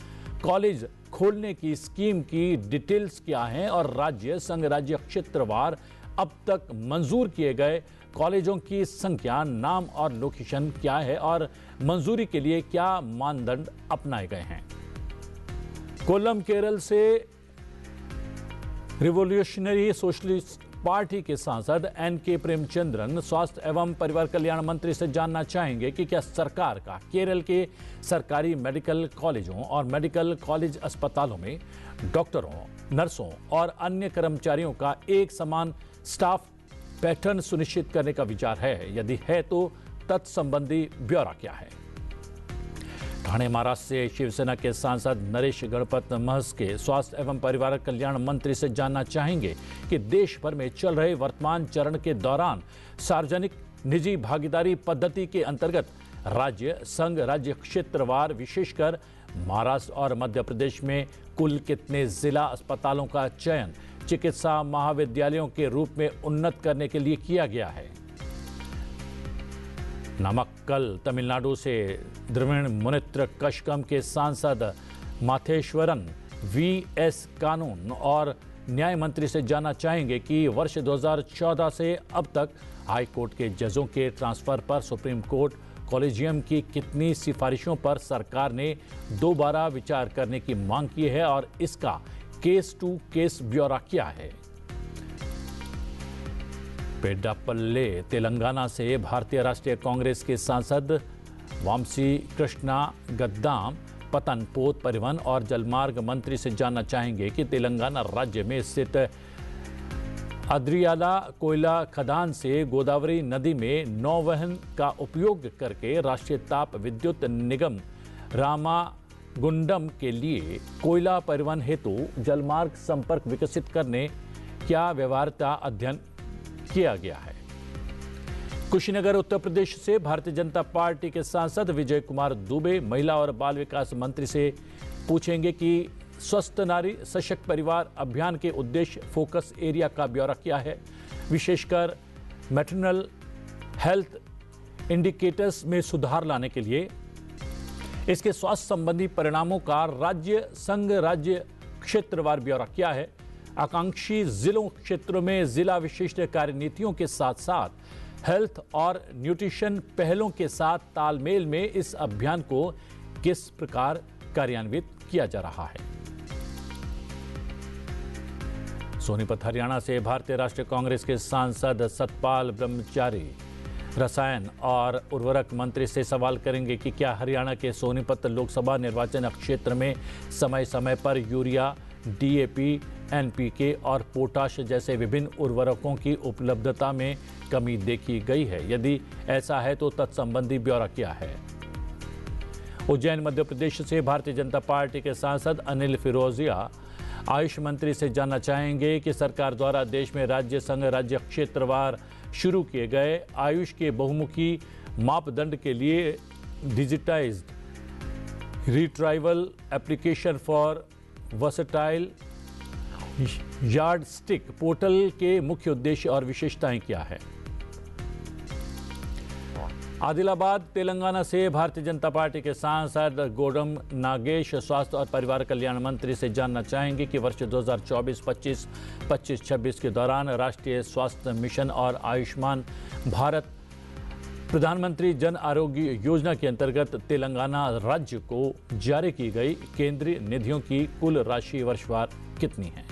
कॉलेज खोलने की स्कीम की डिटेल्स क्या हैं और राज्य संघ राज्य क्षेत्रवार अब तक मंजूर किए गए कॉलेजों की संख्या, नाम और लोकेशन क्या है और मंजूरी के लिए क्या मानदंड अपनाए गए हैं। कोल्लम केरल से रिवोल्यूशनरी सोशलिस्ट पार्टी के सांसद एन.के. प्रेमचंद्रन स्वास्थ्य एवं परिवार कल्याण मंत्री से जानना चाहेंगे कि क्या सरकार का केरल के सरकारी मेडिकल कॉलेजों और मेडिकल कॉलेज अस्पतालों में डॉक्टरों, नर्सों और अन्य कर्मचारियों का एक समान स्टाफ पैटर्न सुनिश्चित करने का विचार है। यदि है तो तत्संबंधी ब्यौरा क्या है। ठाणे महाराष्ट्र से शिवसेना के सांसद नरेश गणपत महस्के स्वास्थ्य एवं परिवार कल्याण मंत्री से जानना चाहेंगे कि देश भर में चल रहे वर्तमान चरण के दौरान सार्वजनिक निजी भागीदारी पद्धति के अंतर्गत राज्य संघ राज्य क्षेत्रवार विशेषकर महाराष्ट्र और मध्य प्रदेश में कुल कितने जिला अस्पतालों का चयन चिकित्सा महाविद्यालयों के रूप में उन्नत करने के लिए किया गया है। नमक्कल तमिलनाडु से द्रविड़ मुनित्र कशकम के सांसद माथेश्वरन वी.एस. कानून और न्याय मंत्री से जानना चाहेंगे कि वर्ष 2014 से अब तक हाई कोर्ट के जजों के ट्रांसफर पर सुप्रीम कोर्ट कॉलेजियम की कितनी सिफारिशों पर सरकार ने दोबारा विचार करने की मांग की है और इसका केस टू केस ब्यौरा क्या है। पेड्डापल्ले तेलंगाना से भारतीय राष्ट्रीय कांग्रेस के सांसद वामसी कृष्णा गद्दाम पतनपोत परिवहन और जलमार्ग मंत्री से जानना चाहेंगे कि तेलंगाना राज्य में स्थित अद्रियाला कोयला खदान से गोदावरी नदी में नौवहन का उपयोग करके राष्ट्रीय ताप विद्युत निगम रामागुंडम के लिए कोयला परिवहन हेतु जलमार्ग संपर्क विकसित करने क्या व्यवहार्यता अध्ययन किया गया है। कुशीनगर उत्तर प्रदेश से भारतीय जनता पार्टी के सांसद विजय कुमार दुबे महिला और बाल विकास मंत्री से पूछेंगे कि स्वस्थ नारी सशक्त परिवार अभियान के उद्देश्य फोकस एरिया का ब्यौरा क्या है, विशेषकर मैटरनल हेल्थ इंडिकेटर्स में सुधार लाने के लिए इसके स्वास्थ्य संबंधी परिणामों का राज्य संघ राज्य क्षेत्रवार ब्यौरा क्या है, आकांक्षी जिलों क्षेत्रों में जिला विशिष्ट कार्यनीतियों के साथ साथ हेल्थ और न्यूट्रिशन पहलों के साथ तालमेल में इस अभियान को किस प्रकार कार्यान्वित किया जा रहा है। सोनीपत हरियाणा से भारतीय राष्ट्रीय कांग्रेस के सांसद सतपाल ब्रह्मचारी रसायन और उर्वरक मंत्री से सवाल करेंगे कि क्या हरियाणा के सोनीपत लोकसभा निर्वाचन क्षेत्र में समय समय पर यूरिया, डीएपी, एनपीके और पोटाश जैसे विभिन्न उर्वरकों की उपलब्धता में कमी देखी गई है। यदि ऐसा है तो तत्संबंधी ब्यौरा क्या है। उज्जैन मध्य प्रदेश से भारतीय जनता पार्टी के सांसद अनिल फिरोजिया आयुष मंत्री से जानना चाहेंगे कि सरकार द्वारा देश में राज्य संघ राज्य क्षेत्रवार शुरू किए गए आयुष के बहुमुखी मापदंड के लिए digitised retrieval application for versatile yardstick portal के मुख्य उद्देश्य और विशेषताएं क्या है। आदिलाबाद तेलंगाना से भारतीय जनता पार्टी के सांसद गोडम नागेश स्वास्थ्य और परिवार कल्याण मंत्री से जानना चाहेंगे कि वर्ष 2024-25, 25-26 के दौरान राष्ट्रीय स्वास्थ्य मिशन और आयुष्मान भारत प्रधानमंत्री जन आरोग्य योजना के अंतर्गत तेलंगाना राज्य को जारी की गई केंद्रीय निधियों की कुल राशि वर्षवार कितनी है।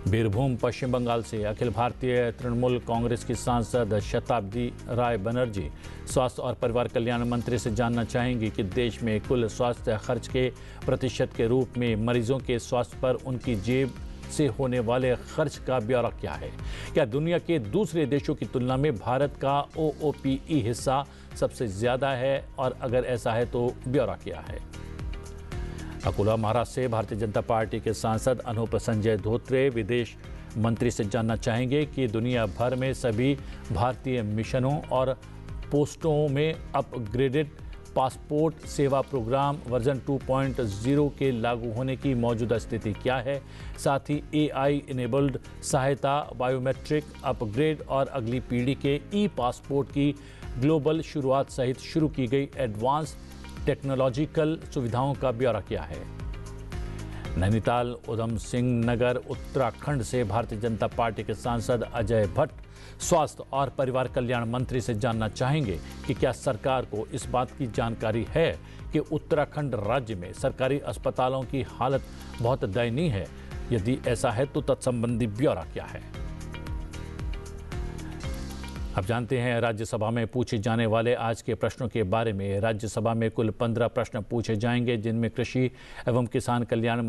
बीरभूम पश्चिम बंगाल से अखिल भारतीय तृणमूल कांग्रेस की सांसद शताब्दी राय बनर्जी स्वास्थ्य और परिवार कल्याण मंत्री से जानना चाहेंगी कि देश में कुल स्वास्थ्य खर्च के प्रतिशत के रूप में मरीजों के स्वास्थ्य पर उनकी जेब से होने वाले खर्च का ब्यौरा क्या है। क्या दुनिया के दूसरे देशों की तुलना में भारत का ओओपीई हिस्सा सबसे ज्यादा है और अगर ऐसा है तो ब्यौरा क्या है। अकोला महाराष्ट्र से भारतीय जनता पार्टी के सांसद अनूप संजय धोत्रे विदेश मंत्री से जानना चाहेंगे कि दुनिया भर में सभी भारतीय मिशनों और पोस्टों में अपग्रेडेड पासपोर्ट सेवा प्रोग्राम वर्जन 2.0 के लागू होने की मौजूदा स्थिति क्या है। साथ ही एआई इनेबल्ड सहायता, बायोमेट्रिक अपग्रेड और अगली पीढ़ी के ई पासपोर्ट की ग्लोबल शुरुआत सहित शुरू की गई एडवांस टेक्नोलॉजिकल सुविधाओं का ब्यौरा क्या है। नैनीताल उधम सिंह नगर उत्तराखंड से भारतीय जनता पार्टी के सांसद अजय भट्ट स्वास्थ्य और परिवार कल्याण मंत्री से जानना चाहेंगे कि क्या सरकार को इस बात की जानकारी है कि उत्तराखंड राज्य में सरकारी अस्पतालों की हालत बहुत दयनीय है। यदि ऐसा है तो तत्संबंधी ब्यौरा क्या है। अब जानते हैं राज्यसभा में पूछे जाने वाले आज के प्रश्नों के बारे में। राज्यसभा में कुल 15 प्रश्न पूछे जाएंगे, जिनमें कृषि एवं किसान कल्याण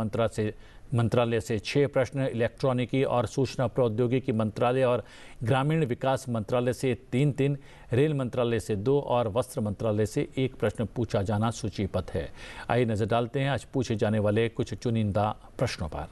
मंत्रालय से 6 प्रश्न, इलेक्ट्रॉनिकी और सूचना प्रौद्योगिकी मंत्रालय और ग्रामीण विकास मंत्रालय से 3-3, रेल मंत्रालय से 2 और वस्त्र मंत्रालय से 1 प्रश्न पूछा जाना सूचीबद्ध है। आइए नजर डालते हैं आज पूछे जाने वाले कुछ चुनिंदा प्रश्नों पर।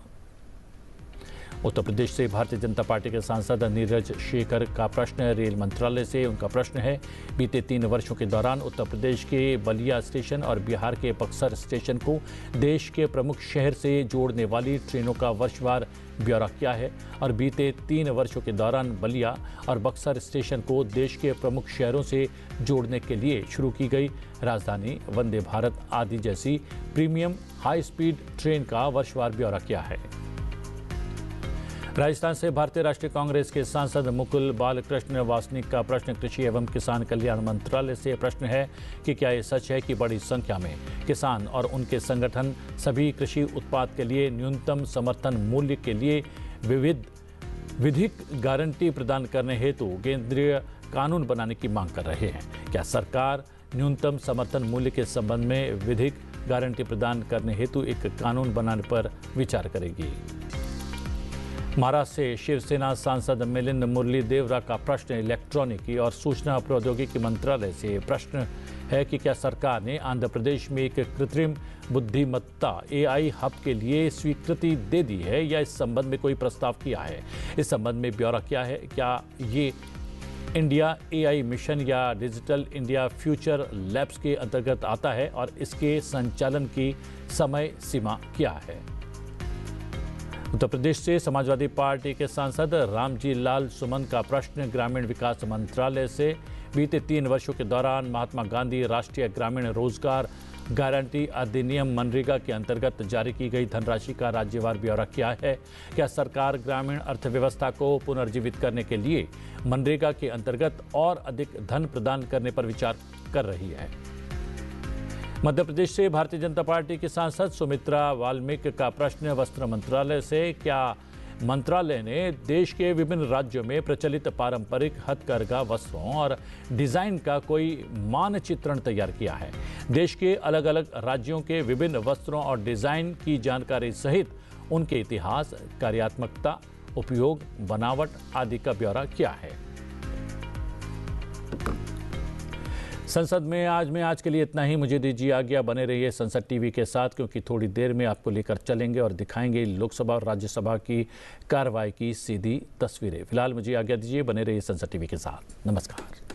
उत्तर प्रदेश से भारतीय जनता पार्टी के सांसद नीरज शेखर का प्रश्न रेल मंत्रालय से। उनका प्रश्न है, बीते 3 वर्षों के दौरान उत्तर प्रदेश के बलिया स्टेशन और बिहार के बक्सर स्टेशन को देश के प्रमुख शहर से जोड़ने वाली ट्रेनों का वर्षवार ब्यौरा क्या है। और बीते 3 वर्षों के दौरान बलिया और बक्सर स्टेशन को देश के प्रमुख शहरों से जोड़ने के लिए शुरू की गई राजधानी, वंदे भारत आदि जैसी प्रीमियम हाई स्पीड ट्रेन का वर्षवार ब्यौरा क्या है। राजस्थान से भारतीय राष्ट्रीय कांग्रेस के सांसद मुकुल बालकृष्ण वासनिक का प्रश्न कृषि एवं किसान कल्याण मंत्रालय से प्रश्न है कि क्या ये सच है कि बड़ी संख्या में किसान और उनके संगठन सभी कृषि उत्पाद के लिए न्यूनतम समर्थन मूल्य के लिए विधिक गारंटी प्रदान करने हेतु केंद्रीय कानून बनाने की मांग कर रहे हैं। क्या सरकार न्यूनतम समर्थन मूल्य के संबंध में विधिक गारंटी प्रदान करने हेतु एक कानून बनाने पर विचार करेगी। महाराष्ट्र से शिवसेना सांसद मिलिंद मुरली देवरा का प्रश्न इलेक्ट्रॉनिकी और सूचना प्रौद्योगिकी मंत्रालय से प्रश्न है कि क्या सरकार ने आंध्र प्रदेश में एक कृत्रिम बुद्धिमत्ता AI हब के लिए स्वीकृति दे दी है या इस संबंध में कोई प्रस्ताव किया है। इस संबंध में ब्यौरा क्या है, क्या ये इंडिया AI मिशन या डिजिटल इंडिया फ्यूचर लैब्स के अंतर्गत आता है और इसके संचालन की समय सीमा क्या है। उत्तर प्रदेश से समाजवादी पार्टी के सांसद रामजी लाल सुमन का प्रश्न ग्रामीण विकास मंत्रालय से बीते 3 वर्षों के दौरान महात्मा गांधी राष्ट्रीय ग्रामीण रोजगार गारंटी अधिनियम मनरेगा के अंतर्गत जारी की गई धनराशि का राज्यवार ब्यौरा क्या है। क्या सरकार ग्रामीण अर्थव्यवस्था को पुनर्जीवित करने के लिए मनरेगा के अंतर्गत और अधिक धन प्रदान करने पर विचार कर रही है। मध्य प्रदेश से भारतीय जनता पार्टी की सांसद सुमित्रा वाल्मीकि का प्रश्न वस्त्र मंत्रालय से, क्या मंत्रालय ने देश के विभिन्न राज्यों में प्रचलित पारंपरिक हथकरघा वस्त्रों और डिजाइन का कोई मानचित्रण तैयार किया है। देश के अलग अलग राज्यों के विभिन्न वस्त्रों और डिजाइन की जानकारी सहित उनके इतिहास, कार्यात्मकता, उपयोग, बनावट आदि का ब्यौरा किया है। संसद में आज के लिए इतना ही। मुझे दीजिए आज्ञा, बने रहिए संसद टीवी के साथ, क्योंकि थोड़ी देर में आपको लेकर चलेंगे और दिखाएंगे लोकसभा और राज्यसभा की कार्रवाई की सीधी तस्वीरें। फिलहाल मुझे आज्ञा दीजिए, बने रहिए संसद टीवी के साथ। नमस्कार।